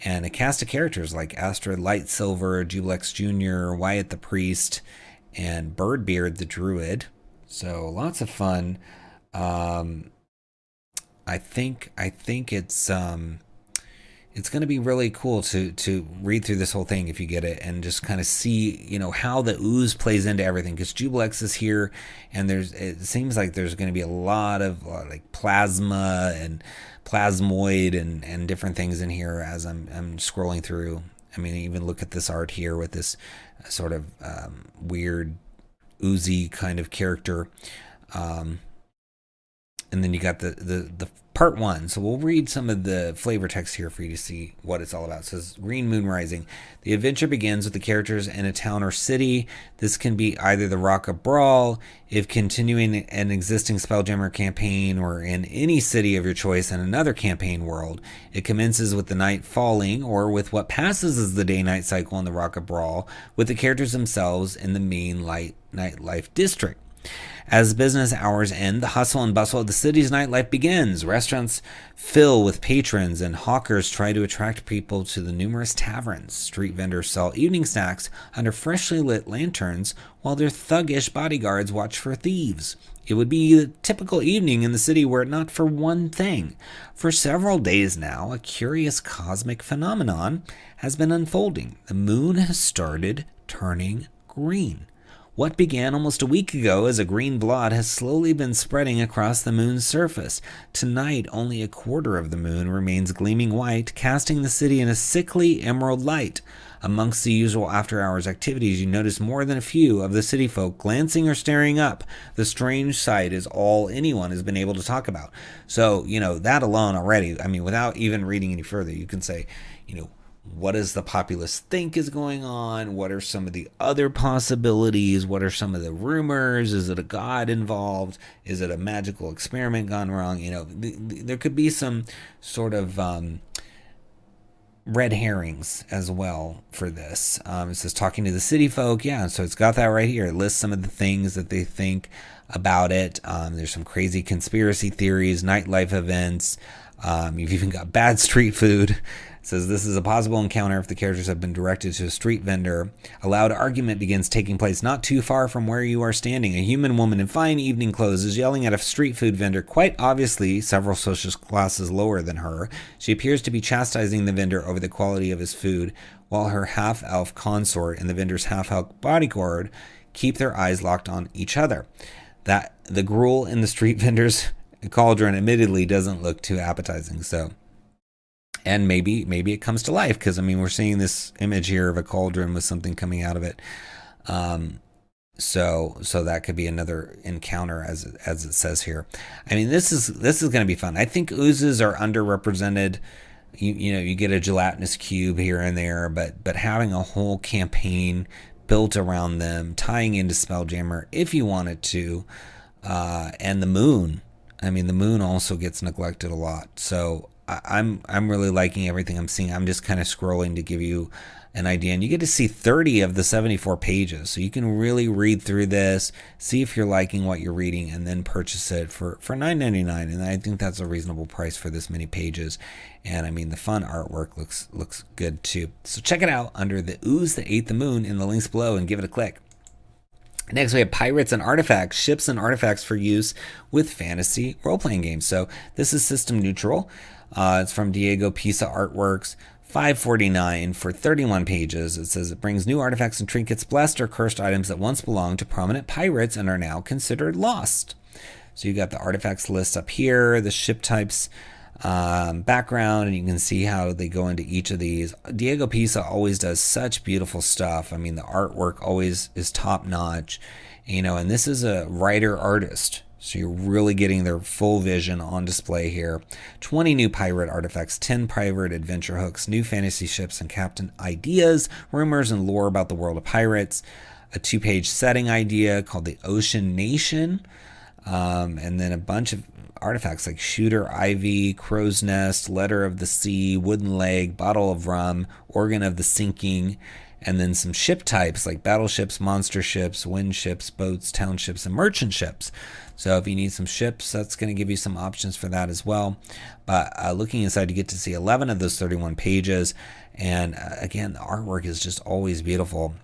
Speaker 1: and a cast of characters like Astrid Lightsilver, Jubilex Jr., Wyatt the Priest, and Birdbeard the Druid. So lots of fun. I think it's going to be really cool to read through this whole thing if you get it, and just kind of see, how the Ooze plays into everything, because Jubilex is here, and it seems like there's going to be a lot of like plasma and plasmoid and different things in here as I'm scrolling through. I mean, even look at this art here with this sort of weird oozy kind of character. And then you got the part 1. So we'll read some of the flavor text here for you to see what it's all about. It says, Green Moon Rising. The adventure begins with the characters in a town or city. This can be either the Rock of Brawl, if continuing an existing Spelljammer campaign, or in any city of your choice in another campaign world. It commences with the night falling, or with what passes as the day-night cycle in the Rock of Brawl, with the characters themselves in the main nightlife district. As business hours end, the hustle and bustle of the city's nightlife begins. Restaurants fill with patrons, and hawkers try to attract people to the numerous taverns. Street vendors sell evening snacks under freshly lit lanterns, while their thuggish bodyguards watch for thieves. It would be the typical evening in the city were it not for one thing. For several days now, a curious cosmic phenomenon has been unfolding. The moon has started turning green. What began almost a week ago as a green blot has slowly been spreading across the moon's surface. Tonight, only a quarter of the moon remains gleaming white, casting the city in a sickly emerald light. Amongst the usual after-hours activities, you notice more than a few of the city folk glancing or staring up. The strange sight is all anyone has been able to talk about. So, that alone already, I mean, without even reading any further, you can say, what does the populace think is going on? What are some of the other possibilities? What are some of the rumors? Is it a god involved? Is it a magical experiment gone wrong? There could be some sort of red herrings as well for this. It says talking to the city folk. Yeah, so it's got that right here. It lists some of the things that they think about it. There's some crazy conspiracy theories, nightlife events. You've even got bad street food. It says this is a possible encounter if the characters have been directed to a street vendor. A loud argument begins taking place not too far from where you are standing. A human woman in fine evening clothes is yelling at a street food vendor, quite obviously several social classes lower than her. She appears to be chastising the vendor over the quality of his food, while her half-elf consort and the vendor's half-elf bodyguard keep their eyes locked on each other. That the gruel in the street vendor's cauldron admittedly doesn't look too appetizing, and maybe it comes to life, because we're seeing this image here of a cauldron with something coming out of it. So that could be another encounter, as it says here. This is going to be fun. I think oozes are underrepresented. You get a gelatinous cube here and there, but having a whole campaign built around them, tying into Spelljammer if you wanted to, and the moon. The moon also gets neglected a lot. So I'm really liking everything I'm seeing. I'm just kind of scrolling to give you an idea, and you get to see 30 of the 74 pages, so you can really read through this, see if you're liking what you're reading, and then purchase it for $9.99. And I think that's a reasonable price for this many pages. And the fun artwork looks good too. So check it out under the Ooze that ate the moon in the links below, and give it a click. Next, we have Pirates and Artifacts, ships and artifacts for use with fantasy role-playing games. So this is system neutral. It's from Diego Pisa Artworks, $5.49 for 31 pages. It says it brings new artifacts and trinkets, blessed or cursed items that once belonged to prominent pirates and are now considered lost. So you got the artifacts list up here, the ship types, background, and you can see how they go into each of these. Diego Pisa always does such beautiful stuff. The artwork always is top notch, And this is a writer artist. So you're really getting their full vision on display here. 20 new pirate artifacts, 10 pirate adventure hooks, new fantasy ships and captain ideas, rumors and lore about the world of pirates, a 2-page setting idea called the Ocean Nation, and then a bunch of artifacts like Shooter Ivy, Crow's Nest, Letter of the Sea, Wooden Leg, Bottle of Rum, Organ of the Sinking, and then some ship types like battleships, monster ships, wind ships, boats, townships, and merchant ships. So if you need some ships, that's going to give you some options for that as well. But looking inside, you get to see 11 of those 31 pages. And again, the artwork is just always beautiful.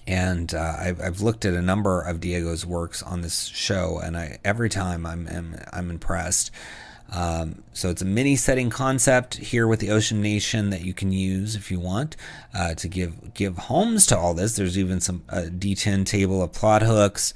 Speaker 1: And I've looked at a number of Diego's works on this show, and every time I'm impressed. So it's a mini setting concept here with the Ocean Nation that you can use if you want to give homes to all this. There's even some D10 table of plot hooks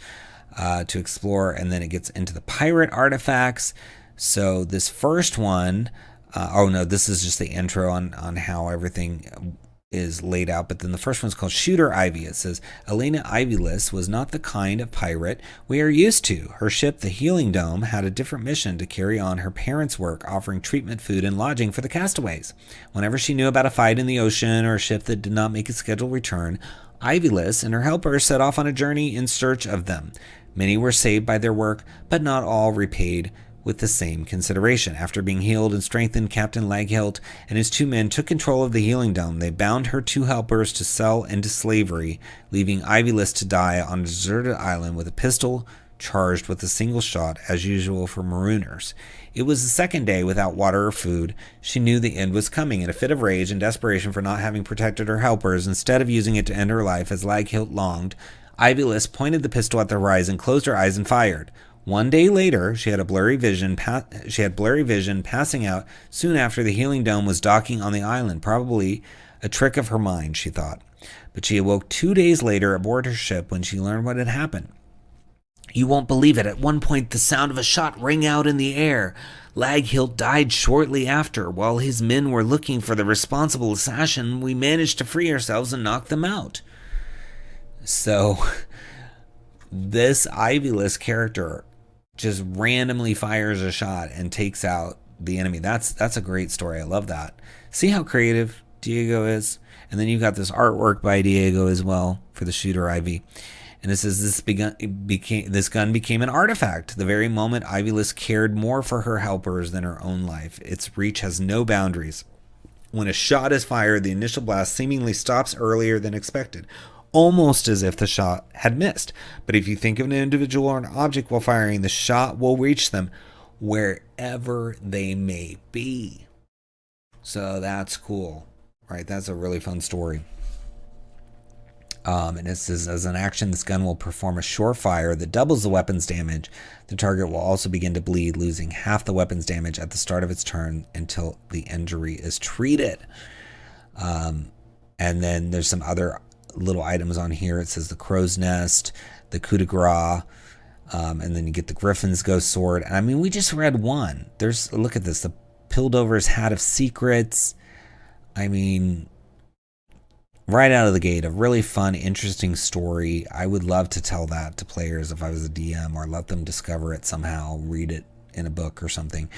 Speaker 1: to explore, and then it gets into the pirate artifacts. So this first one, this is just the intro on how everything is laid out, but then the first one's called Shooter Ivy. It says, Elena Ivyless was not the kind of pirate we are used to. Her ship, the Healing Dome, had a different mission to carry on her parents' work, offering treatment, food, and lodging for the castaways. Whenever she knew about a fight in the ocean or a ship that did not make its scheduled return, Ivyless and her helpers set off on a journey in search of them. Many were saved by their work, but not all repaid with the same consideration. After being healed and strengthened, Captain Laghilt and his 2 men took control of the Healing Dome. They bound her 2 helpers to sell into slavery, leaving Ivyless to die on a deserted island with a pistol charged with a single shot, as usual for marooners. It was the second day without water or food. She knew the end was coming. In a fit of rage and desperation for not having protected her helpers, instead of using it to end her life as Laghilt longed, Ivyless pointed the pistol at the horizon, closed her eyes, and fired. 1 day later, she had blurry vision passing out soon after the Healing Dome was docking on the island, probably a trick of her mind, she thought. But she awoke 2 days later aboard her ship when she learned what had happened. You won't believe it. At one point, the sound of a shot rang out in the air. Laghilt died shortly after. While his men were looking for the responsible assassin, we managed to free ourselves and knock them out. So, this Ivyless character just randomly fires a shot and takes out the enemy. That's a great story. I love that. See how creative Diego is? And then you've got this artwork by Diego as well for the Shooter Ivy. And it says this gun became an artifact the very moment Ivyless cared more for her helpers than her own life. Its reach has no boundaries. When a shot is fired, the initial blast seemingly stops earlier than expected, almost as if the shot had missed. But if you think of an individual or an object while firing, the shot will reach them wherever they may be. So that's cool, right? That's a really fun story. And it says, as an action, this gun will perform a surefire that doubles the weapon's damage. The target will also begin to bleed, losing half the weapon's damage at the start of its turn until the injury is treated. And then there's some other little items on here. It says the Crow's Nest, the coup de grace, and then you get the Griffin's Ghost Sword. And I mean, we just read one. Look at this, the Pildover's Hat of Secrets. I mean, right out of the gate, a really fun, interesting story. I would love to tell that to players if I was a DM, or let them discover it somehow, read it in a book or something,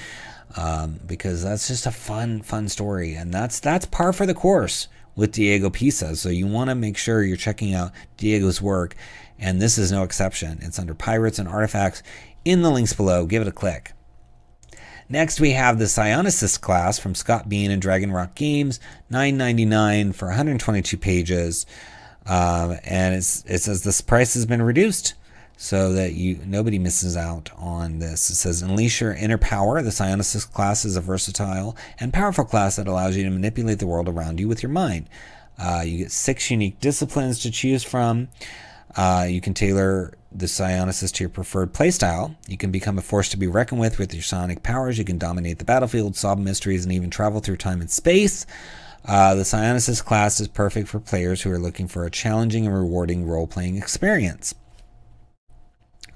Speaker 1: because that's just a fun story, and that's par for the course with Diego Pisa. So you want to make sure you're checking out Diego's work, and this is no exception. It's under Pirates and Artifacts in the links below. Give it a click. Next, we have the Psionicist Class from Scott Bean and Dragon Rock Games, $9.99 for 122 pages. And it says this price has been reduced so that nobody misses out on this. It says, unleash your inner power. The Psionicist Class is a versatile and powerful class that allows you to manipulate the world around you with your mind. You get 6 unique disciplines to choose from. You can tailor the Psionicist to your preferred playstyle. You can become a force to be reckoned with your psionic powers. You can dominate the battlefield, solve mysteries, and even travel through time and space. The Psionicist class is perfect for players who are looking for a challenging and rewarding role-playing experience.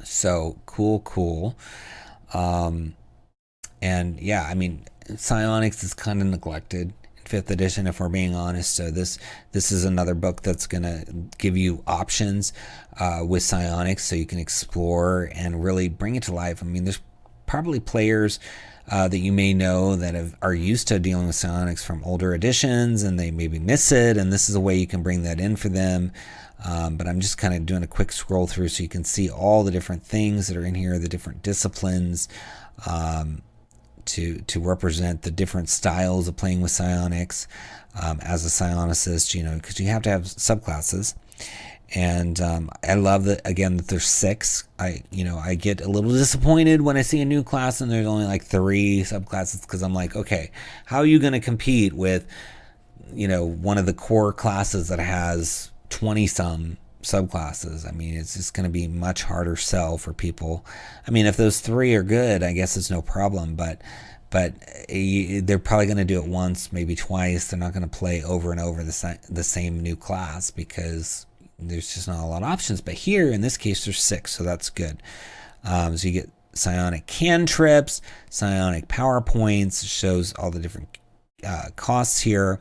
Speaker 1: So, cool. And yeah, I mean, psionics is kind of neglected 5th edition, if we're being honest. So this is another book that's going to give you options with psionics, so you can explore and really bring it to life. I mean, there's probably players that you may know that are used to dealing with psionics from older editions, and they maybe miss it, and this is a way you can bring that in for them. But I'm just kind of doing a quick scroll through so you can see all the different things that are in here, the different disciplines, to represent the different styles of playing with psionics as a psionicist, because you have to have subclasses. And I love that, again, that there's 6. I get a little disappointed when I see a new class and there's only like 3 subclasses, because I'm like, okay, how are you going to compete with, one of the core classes that has 20 some subclasses? I mean, it's just going to be much harder sell for people. I mean, if those 3 are good, I guess it's no problem, but they're probably going to do it once, maybe twice. They're not going to play over and over the same new class, because there's just not a lot of options. But here, in this case, there's 6, so that's good. So you get psionic cantrips, psionic power points, shows all the different costs here.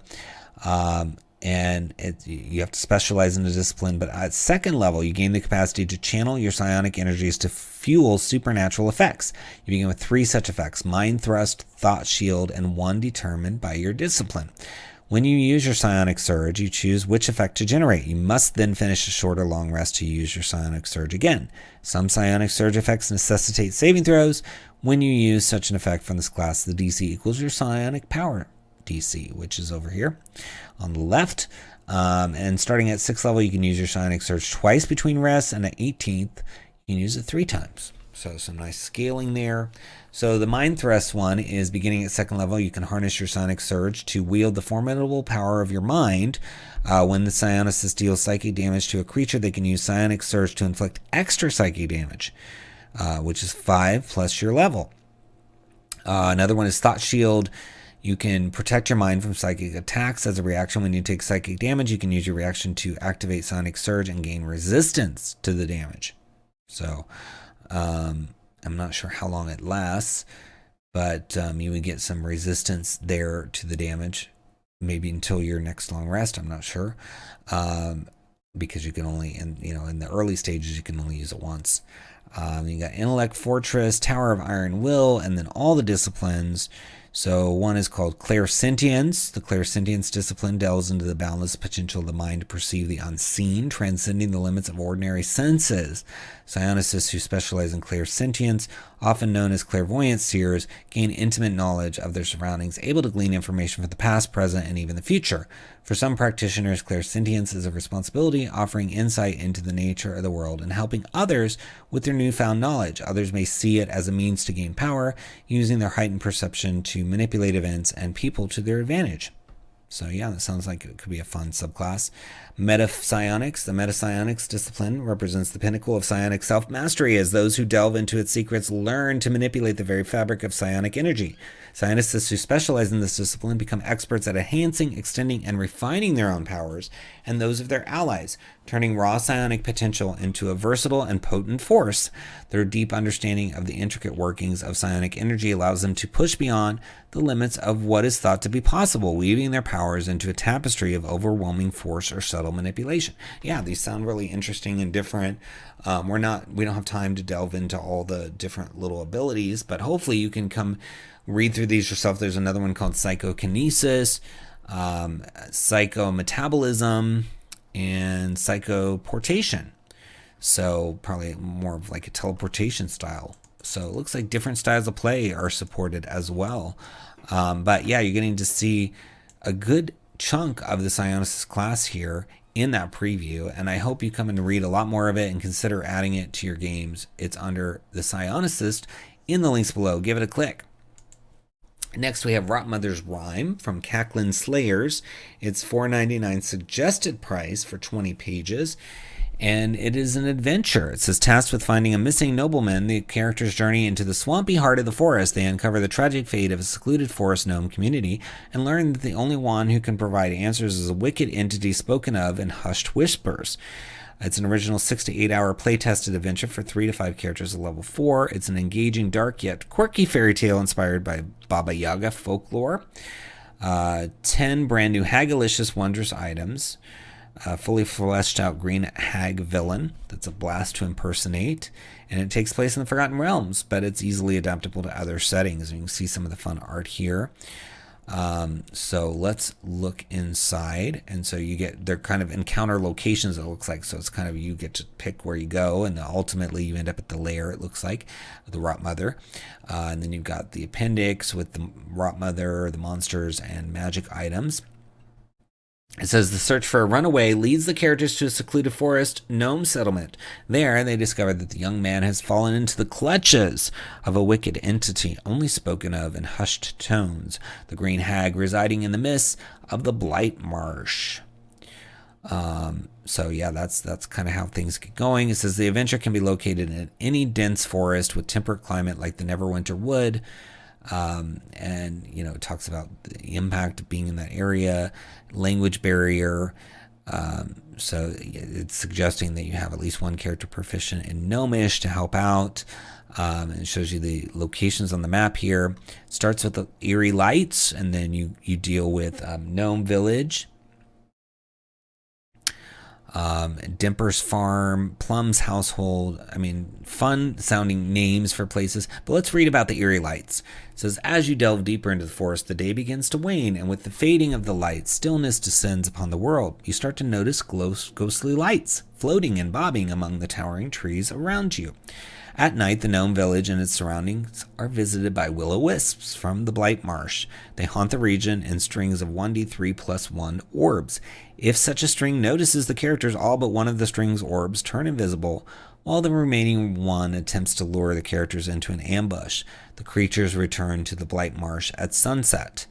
Speaker 1: And you have to specialize in a discipline, but at 2nd level, you gain the capacity to channel your psionic energies to fuel supernatural effects. You begin with 3 such effects: Mind Thrust, Thought Shield, and 1 determined by your discipline. When you use your psionic surge, you choose which effect to generate. You must then finish a short or long rest to use your psionic surge again. Some psionic surge effects necessitate saving throws. When you use such an effect from this class, the DC equals your psionic power DC, which is over here on the left. And starting at 6th level, you can use your psionic surge twice between rests, and at 18th, you can use it 3 times. So some nice scaling there. So the Mind Thrust one is beginning at 2nd level. You can harness your psionic surge to wield the formidable power of your mind. When the psionicist deals psychic damage to a creature, they can use psionic surge to inflict extra psychic damage, which is 5 plus your level. Another one is Thought Shield. You can protect your mind from psychic attacks. As a reaction, when you take psychic damage, you can use your reaction to activate psionic surge and gain resistance to the damage. So I'm not sure how long it lasts, but you would get some resistance there to the damage, maybe until your next long rest. I'm not sure, because you can only, in the early stages, you can only use it once. You got Intellect Fortress, Tower of Iron Will, and then all the disciplines. So one is called Clairsentience. The Clairsentience discipline delves into the boundless potential of the mind to perceive the unseen, transcending the limits of ordinary senses. Psionicists who specialize in clairsentience, often known as clairvoyant seers, gain intimate knowledge of their surroundings, able to glean information from the past, present, and even the future. For some practitioners, clairsentience is a responsibility, offering insight into the nature of the world and helping others with their newfound knowledge. Others may see it as a means to gain power, using their heightened perception to manipulate events and people to their advantage. So yeah, that sounds like it could be a fun subclass. Metapsionics. The metapsionics discipline represents the pinnacle of psionic self-mastery, as those who delve into its secrets learn to manipulate the very fabric of psionic energy. Psionicists who specialize in this discipline become experts at enhancing, extending, and refining their own powers and those of their allies, turning raw psionic potential into a versatile and potent force. Their deep understanding of the intricate workings of psionic energy allows them to push beyond the limits of what is thought to be possible, weaving their powers into a tapestry of overwhelming force or subtle manipulation. Yeah, these sound really interesting and different. We don't have time to delve into all the different little abilities, but hopefully you can come read through these yourself. There's another one called psychokinesis, psychometabolism, and psychoportation. So probably more of like a teleportation style. So it looks like different styles of play are supported as well. But yeah, you're getting to see a good chunk of the Psionicist class here in that preview, and I hope you come and read a lot more of it and consider adding it to your games. It's under the Psionicist in the links below. Give it a click. Next, we have Rotmother's Rhyme from Cackling Slayers. It's $4.99 suggested price for 20 pages, and it is an adventure. It says, tasked with finding a missing nobleman, the characters journey into the swampy heart of the forest. They uncover the tragic fate of a secluded forest gnome community and learn that the only one who can provide answers is a wicked entity spoken of in hushed whispers. It's an original 6 to 8 hour play-tested adventure for 3 to 5 characters at level 4. It's an engaging, dark, yet quirky fairy tale inspired by Baba Yaga folklore. 10 brand new Hagalicious Wondrous items. Fully fleshed out green hag villain that's a blast to impersonate, and it takes place in the Forgotten Realms, but it's easily adaptable to other settings. You can see some of the fun art here. So let's look inside, and so they're kind of encounter locations, it looks like, so it's kind of, you get to pick where you go, and ultimately you end up at the lair, it looks like, the Rotmother. And then you've got the appendix with the Rotmother, the monsters, and magic items. It says the search for a runaway leads the characters to a secluded forest gnome settlement. There, they discover that the young man has fallen into the clutches of a wicked entity, only spoken of in hushed tones, the green hag residing in the mists of the Blight Marsh. So yeah, that's kind of how things get going. It says the adventure can be located in any dense forest with temperate climate like the Neverwinter Wood. And it talks about the impact of being in that area, language barrier. So it's suggesting that you have at least one character proficient in Gnomish to help out. And it shows you the locations on the map here. It starts with the Eerie Lights, and then you deal with Gnome Village, Dimper's Farm, Plum's Household. I mean, fun sounding names for places. But let's read about the Eerie Lights. It says, as you delve deeper into the forest, the day begins to wane, and with the fading of the light, stillness descends upon the world. You start to notice ghostly lights floating and bobbing among the towering trees around you. At night, the gnome village and its surroundings are visited by will-o-wisps from the Blight Marsh. They haunt the region in strings of 1d3+1 orbs. If such a string notices the characters, all but one of the string's orbs turn invisible, while the remaining one attempts to lure the characters into an ambush. The creatures return to the Blight Marsh at sunset.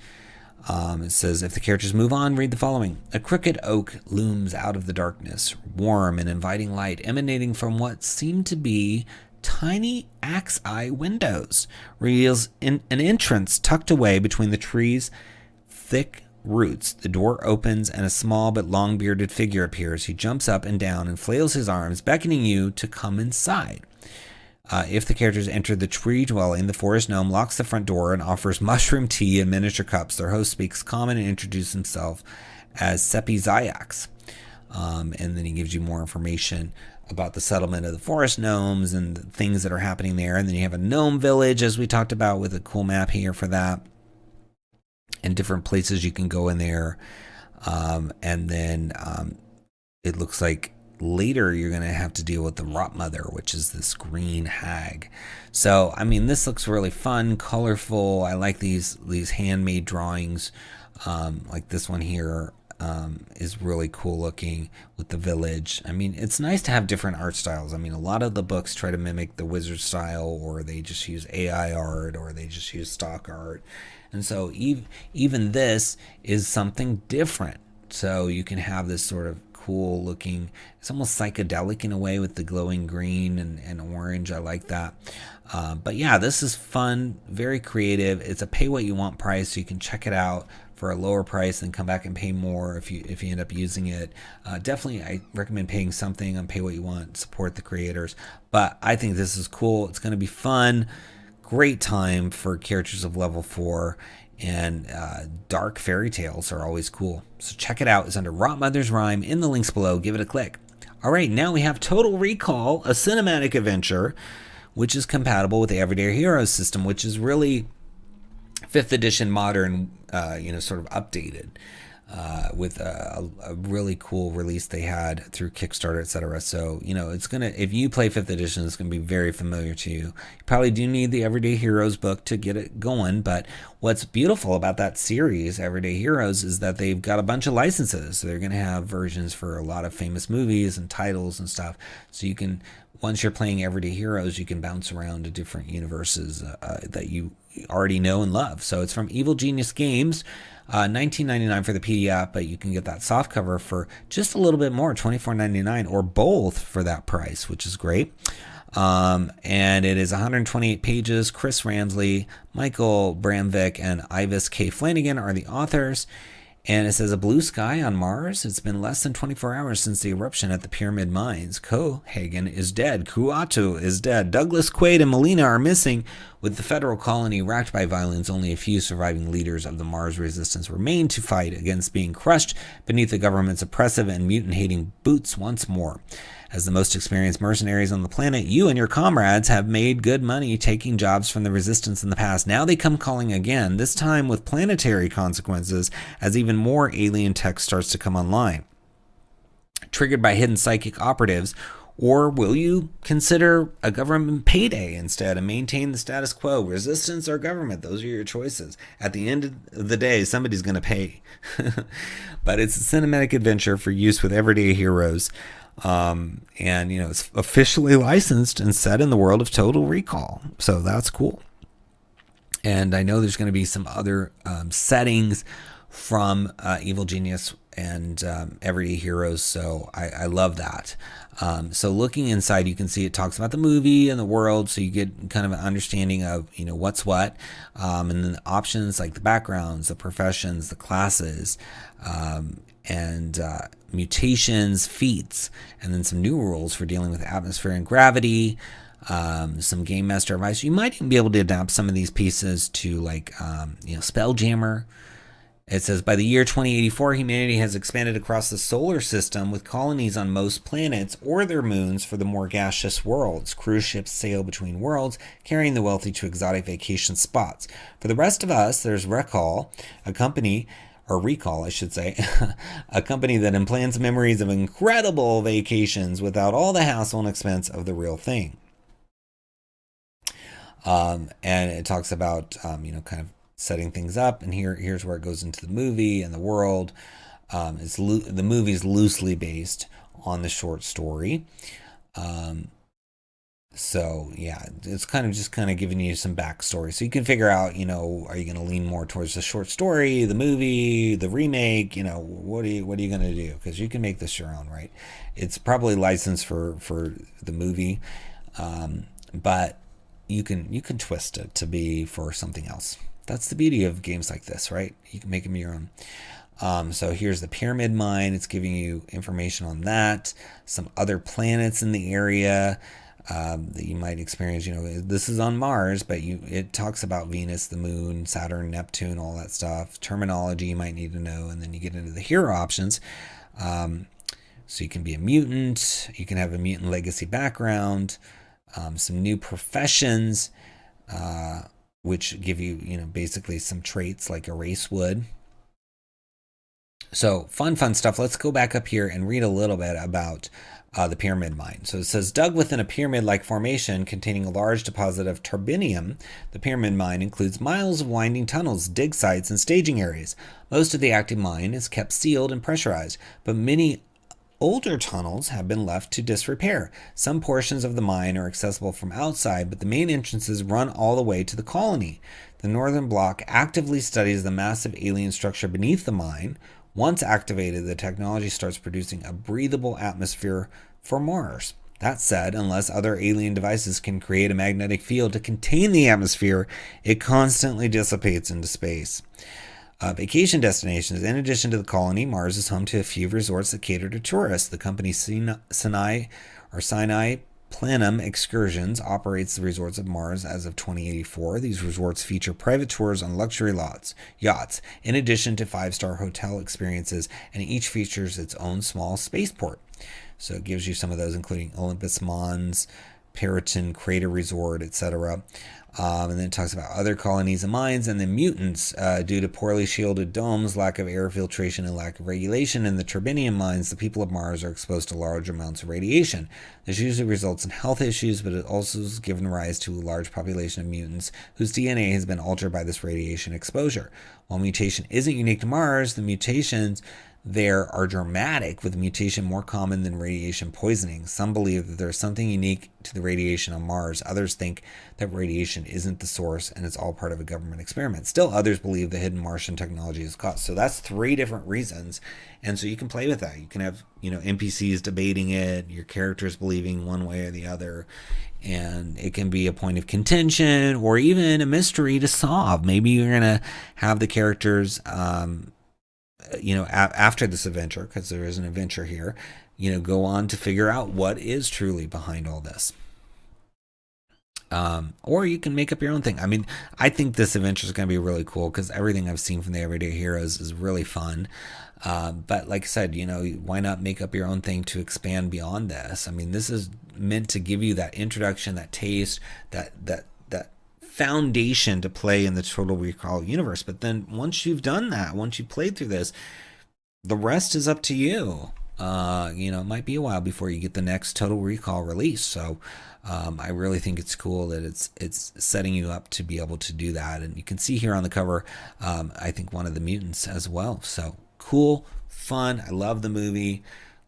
Speaker 1: It says, if the characters move on, read the following. A crooked oak looms out of the darkness, warm and inviting light emanating from what seemed to be tiny axe-eye windows, reveals an entrance tucked away between the tree's thick roots. The door opens and a small but long-bearded figure appears. He jumps up and down and flails his arms, beckoning you to come inside. If the characters enter the tree dwelling, the forest gnome locks the front door and offers mushroom tea in miniature cups. Their host speaks common and introduces himself as Sepi Zayax. And then he gives you more information about the settlement of the forest gnomes and the things that are happening there. And then you have a gnome village, as we talked about, with a cool map here for that, and different places you can go in there. And then it looks like later you're going to have to deal with the Rotmother, which is this green hag. So, I mean, this looks really fun, colorful. I like these handmade drawings, like this one here. Is really cool looking with the village. I mean, it's nice to have different art styles. I mean, a lot of the books try to mimic the wizard style, or they just use AI art, or they just use stock art. And so even this is something different. So you can have this sort of cool looking, it's almost psychedelic in a way with the glowing green and orange. I like that. But yeah, this is fun, very creative. It's a pay what you want price, so you can check it out for a lower price and come back and pay more if you end up using it. Definitely, I recommend paying something on pay what you want, support the creators. But I think this is cool. It's going to be fun. Great time for characters of level 4. And dark fairy tales are always cool. So check it out. It's under Rotmother's Rhyme in the links below. Give it a click. All right, now we have Total Recall, a cinematic adventure, which is compatible with the Everyday Heroes system, which is really 5th edition modern, sort of updated with a really cool release they had through Kickstarter, etc. So, it's going to, if you play 5th edition, it's going to be very familiar to you. You probably do need the Everyday Heroes book to get it going, but what's beautiful about that series, Everyday Heroes, is that they've got a bunch of licenses. So they're going to have versions for a lot of famous movies and titles and stuff. So you can, once you're playing Everyday Heroes, you can bounce around to different universes that you already know and love. So it's from Evil Genius Games, $19.99 for the PDF, but you can get that softcover for just a little bit more, $24.99, or both for that price, which is great. And it is 128 pages. Chris Ramsley, Michael Bramvik, and Ivis K. Flanagan are the authors. And it says, a blue sky on Mars. It's been less than 24 hours since the eruption at the Pyramid Mines. Cohagen is dead. Kuatu is dead. Douglas, Quaid, and Melina are missing. With the federal colony racked by violence, only a few surviving leaders of the Mars resistance remain to fight against being crushed beneath the government's oppressive and mutant-hating boots once more. As the most experienced mercenaries on the planet, you and your comrades have made good money taking jobs from the resistance in the past. Now they come calling again, this time with planetary consequences as even more alien tech starts to come online. Triggered by hidden psychic operatives, or will you consider a government payday instead and maintain the status quo? Resistance or government? Those are your choices. At the end of the day, somebody's going to pay. But it's a cinematic adventure for use with everyday heroes. And, it's officially licensed and set in the world of Total Recall. So that's cool. And I know there's going to be some other settings from Evil Genius and Everyday Heroes, so I love that. So looking inside, you can see it talks about the movie and the world, so you get kind of an understanding of what's what, and then the options like the backgrounds, the professions, the classes, and mutations, feats, and then some new rules for dealing with atmosphere and gravity. Some game master advice. You might even be able to adapt some of these pieces to Spelljammer. It says, by the year 2084, humanity has expanded across the solar system with colonies on most planets or their moons for the more gaseous worlds. Cruise ships sail between worlds, carrying the wealthy to exotic vacation spots. For the rest of us, there's Recall, a company, or Recall, I should say, a company that implants memories of incredible vacations without all the hassle and expense of the real thing. And it talks about, kind of setting things up, and here's where it goes into the movie and the world. The movie is loosely based on the short story. So yeah, it's kind of giving you some backstory, so you can figure out, are you going to lean more towards the short story, the movie, the remake? What are you going to do? Because you can make this your own, right? It's probably licensed for the movie, but you can twist it to be for something else. That's the beauty of games like this, right? You can make them your own. So here's the pyramid mine. It's giving you information on that. Some other planets in the area that you might experience. This is on Mars, but it talks about Venus, the moon, Saturn, Neptune, all that stuff. Terminology you might need to know. And then you get into the hero options. So you can be a mutant. You can have a mutant legacy background. Some new professions, which give you, basically some traits like a race would. So fun stuff. Let's go back up here and read a little bit about the pyramid mine. So it says, dug within a pyramid-like formation containing a large deposit of turbinium, the pyramid mine includes miles of winding tunnels, dig sites, and staging areas. Most of the active mine is kept sealed and pressurized, but many older tunnels have been left to disrepair. Some portions of the mine are accessible from outside, but the main entrances run all the way to the colony. The northern block actively studies the massive alien structure beneath the mine. Once activated, the technology starts producing a breathable atmosphere for Mars. That said, unless other alien devices can create a magnetic field to contain the atmosphere, it constantly dissipates into space. Vacation destinations. In addition to the colony, Mars is home to a few resorts that cater to tourists. The company Sinai Planum Excursions operates the resorts of Mars as of 2084. These resorts feature private tours on luxury yachts, in addition to 5-star hotel experiences, and each features its own small spaceport. So it gives you some of those, including Olympus Mons, Periton Crater Resort, etc. And then it talks about other colonies and mines, and then mutants. Due to poorly shielded domes, lack of air filtration, and lack of regulation in the turbinium mines, the people of Mars are exposed to large amounts of radiation. This usually results in health issues, but it also has given rise to a large population of mutants whose DNA has been altered by this radiation exposure. While mutation isn't unique to Mars, the mutations there are dramatic, with mutation more common than radiation poisoning. Some believe that there's something unique to the radiation on Mars. Others think that radiation isn't the source and it's all part of a government experiment. Still, others believe the hidden Martian technology is caused. So that's 3 different reasons. And so you can play with that. You can have, NPCs debating it, your characters believing one way or the other. And it can be a point of contention or even a mystery to solve. Maybe you're going to have the characters, after this adventure, because there is an adventure here, go on to figure out what is truly behind all this. Or you can make up your own thing. I mean, I think this adventure is going to be really cool because everything I've seen from the Everyday Heroes is really fun. But like I said, why not make up your own thing to expand beyond this? I mean, this is meant to give you that introduction, that taste, that foundation to play in the Total Recall universe. But then once you've done that, once you've played through this, the rest is up to you. It might be a while before you get the next Total Recall release. So I really think it's cool that it's setting you up to be able to do that. And you can see here on the cover, I think one of the mutants as well. So cool, fun. I love the movie.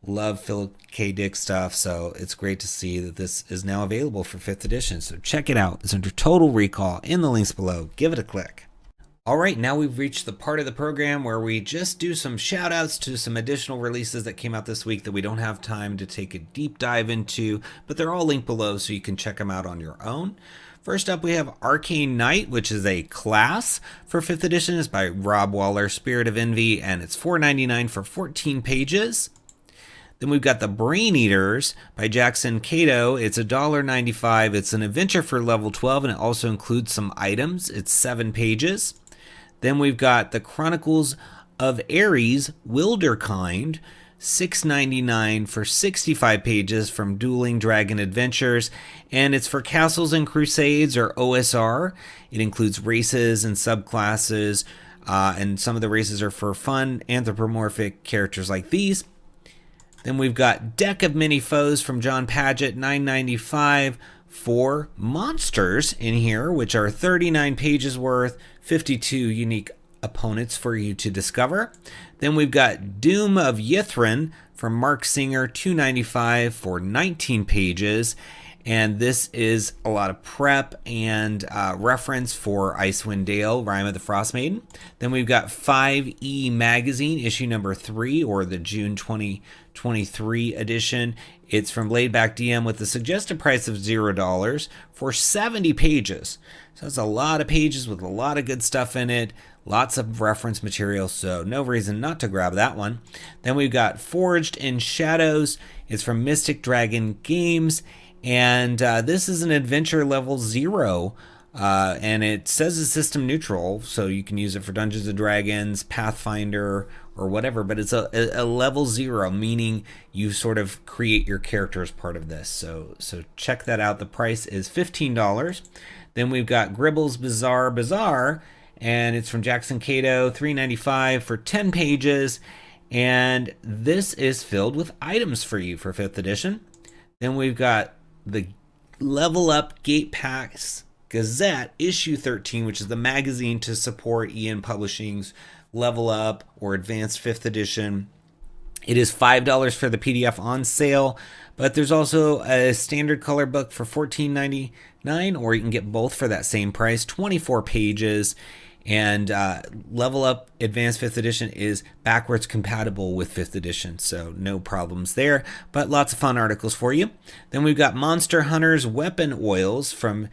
Speaker 1: Love Philip K. Dick stuff, so it's great to see that this is now available for 5th edition. So check it out. It's under Total Recall in the links below. Give it a click. All right, now we've reached the part of the program where we just do some shout outs to some additional releases that came out this week that we don't have time to take a deep dive into, but they're all linked below so you can check them out on your own. First up, we have Arcane Knight, which is a class for 5th edition. It's by Rob Waller, Spirit of Envy, and it's $4.99 for 14 pages. Then we've got the Brain Eaters by Jackson Cato. It's $1.95. It's an adventure for level 12, and it also includes some items. It's 7 pages. Then we've got the Chronicles of Ares, Wilderkind, $6.99 for 65 pages from Dueling Dragon Adventures, and it's for Castles and Crusades, or OSR. It includes races and subclasses, and some of the races are for fun anthropomorphic characters like these. Then we've got Deck of Many Foes from John Paget, $9.95 for monsters in here, which are 39 pages worth, 52 unique opponents for you to discover. Then we've got Doom of Yithrin from Mark Singer, $2.95 for 19 pages. And this is a lot of prep and reference for Icewind Dale, Rime of the Frost Maiden. Then we've got 5E Magazine, issue number 3, or the June 2023 edition. It's from Laidback DM with a suggested price of $0 for 70 pages. So that's a lot of pages with a lot of good stuff in it. Lots of reference material, so no reason not to grab that one. Then we've got Forged in Shadows. It's from Mystic Dragon Games. And this is an adventure level 0, and it says it's system neutral, so you can use it for Dungeons & Dragons, Pathfinder, or whatever, but it's a level 0, meaning you sort of create your character as part of this. So check that out. The price is $15. Then we've got Gribble's Bizarre Bazaar, and it's from Jackson Cato, $3.95 for 10 pages, and this is filled with items for you for 5th edition. Then we've got the Level Up Gate Pass Gazette issue 13, which is the magazine to support Ian Publishing's Level Up or Advanced 5th edition. It is $5 for the PDF on sale, but there's also a standard color book for $14.99, or you can get both for that same price, 24 pages. And Level Up Advanced 5th Edition is backwards compatible with 5th Edition, so no problems there, but lots of fun articles for you. Then we've got Monster Hunter's Weapon Oils from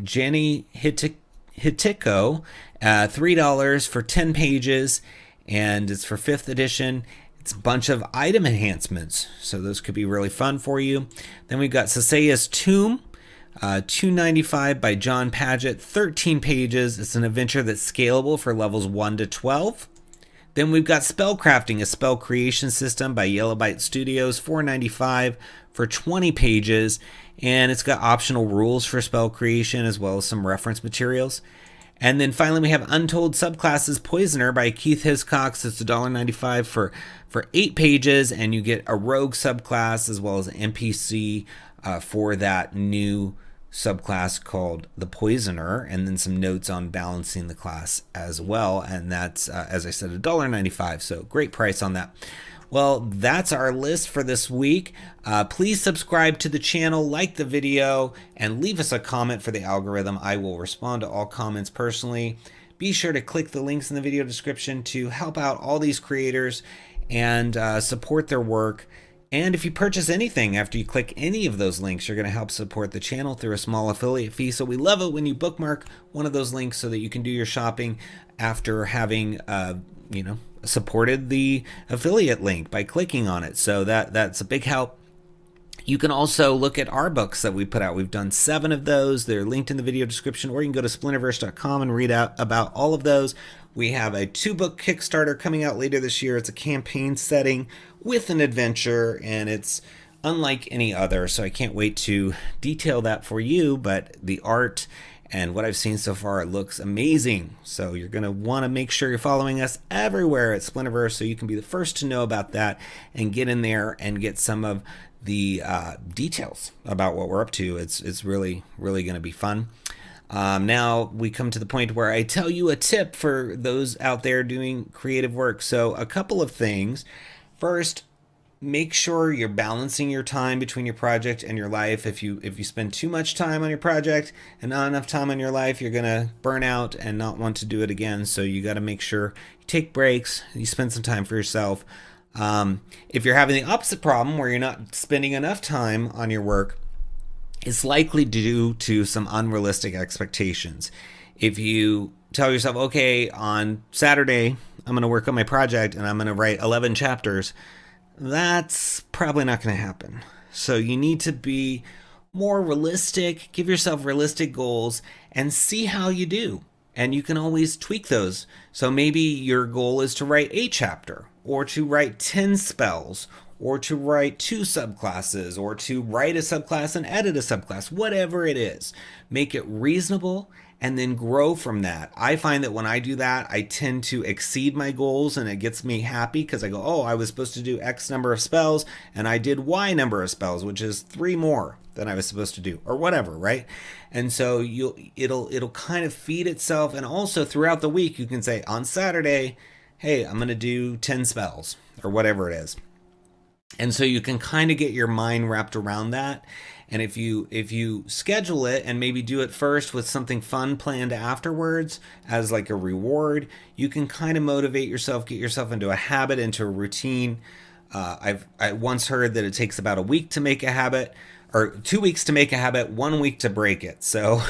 Speaker 1: Jenny Hitiko, $3 for 10 pages, and it's for 5th Edition. It's a bunch of item enhancements, so those could be really fun for you. Then we've got Sasaya's Tomb, $2.95 by John Paget, 13 pages. It's an adventure that's scalable for levels 1 to 12. Then we've got Spellcrafting, a spell creation system by Yellowbite Studios, $4.95 for 20 pages. And it's got optional rules for spell creation as well as some reference materials. And then finally we have Untold Subclasses Poisoner by Keith Hiscox. It's $1.95 for 8 pages, and you get a rogue subclass as well as an NPC for that new subclass called the Poisoner, and then some notes on balancing the class as well. And that's, as I said, $1.95, so great price on that. Well, that's our list for this week. Please subscribe to the channel, like the video, and leave us a comment for the algorithm. I will respond to all comments personally. Be sure to click the links in the video description to help out all these creators and support their work. And if you purchase anything after you click any of those links, you're going to help support the channel through a small affiliate fee. So we love it when you bookmark one of those links so that you can do your shopping after having, supported the affiliate link by clicking on it. So that's a big help. You can also look at our books that we put out. We've done 7 of those. They're linked in the video description, or you can go to splinterverse.com and read out about all of those. We have a 2-book Kickstarter coming out later this year. It's a campaign setting with an adventure, and it's unlike any other, so I can't wait to detail that for you. But the art and what I've seen so far, it looks amazing. So you're going to want to make sure you're following us everywhere at Splinterverse so you can be the first to know about that and get in there and get some of the details about what we're up to. It's really, really going to be fun. Now we come to the point where I tell you a tip for those out there doing creative work. So a couple of things. First, make sure you're balancing your time between your project and your life. If you spend too much time on your project and not enough time on your life, you're gonna burn out and not want to do it again. So you got to make sure you take breaks, you spend some time for yourself. If you're having the opposite problem where you're not spending enough time on your work, it's likely due to some unrealistic expectations. If you tell yourself, okay, on Saturday, I'm going to work on my project and I'm going to write 11 chapters, that's probably not going to happen. So you need to be more realistic, give yourself realistic goals, and see how you do. And you can always tweak those. So maybe your goal is to write a chapter, or to write 10 spells, or to write 2 subclasses, or to write a subclass and edit a subclass, whatever it is. Make it reasonable and then grow from that. I find that when I do that, I tend to exceed my goals, and it gets me happy because I go, oh, I was supposed to do X number of spells and I did Y number of spells, which is 3 more than I was supposed to do, or whatever, right? And so it'll kind of feed itself. And also throughout the week, you can say on Saturday, hey, I'm going to do 10 spells or whatever it is. And so you can kind of get your mind wrapped around that. And if you schedule it and maybe do it first with something fun planned afterwards as like a reward, you can kind of motivate yourself, get yourself into a habit, into a routine. I once heard that it takes about a week to make a habit, or 2 weeks to make a habit, 1 week to break it. So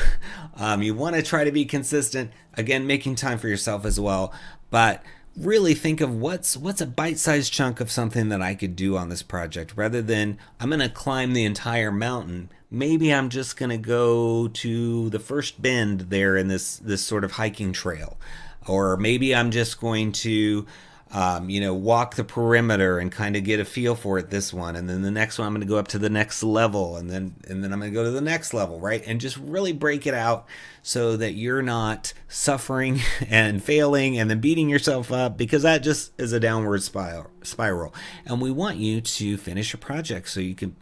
Speaker 1: you want to try to be consistent, again, making time for yourself as well. But really think of what's a bite-sized chunk of something that I could do on this project, rather than I'm going to climb the entire mountain. Maybe I'm just going to go to the first bend there in this sort of hiking trail, or maybe I'm just going to walk the perimeter and kind of get a feel for it this one, and then the next one I'm going to go up to the next level, and then I'm going to go to the next level, right? And just really break it out so that you're not suffering and failing and then beating yourself up, because that just is a downward spiral. And we want you to finish your project so you can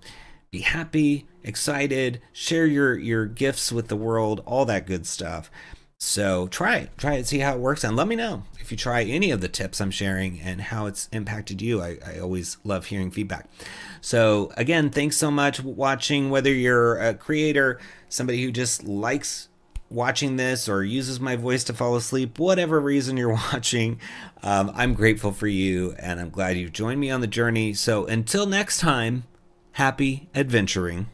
Speaker 1: be happy, excited, share your gifts with the world, all that good stuff. So try it, see how it works, and let me know if you try any of the tips I'm sharing and how it's impacted you. I always love hearing feedback. So again, thanks so much for watching, whether you're a creator, somebody who just likes watching this or uses my voice to fall asleep, whatever reason you're watching, I'm grateful for you, and I'm glad you've joined me on the journey. So until next time, happy adventuring.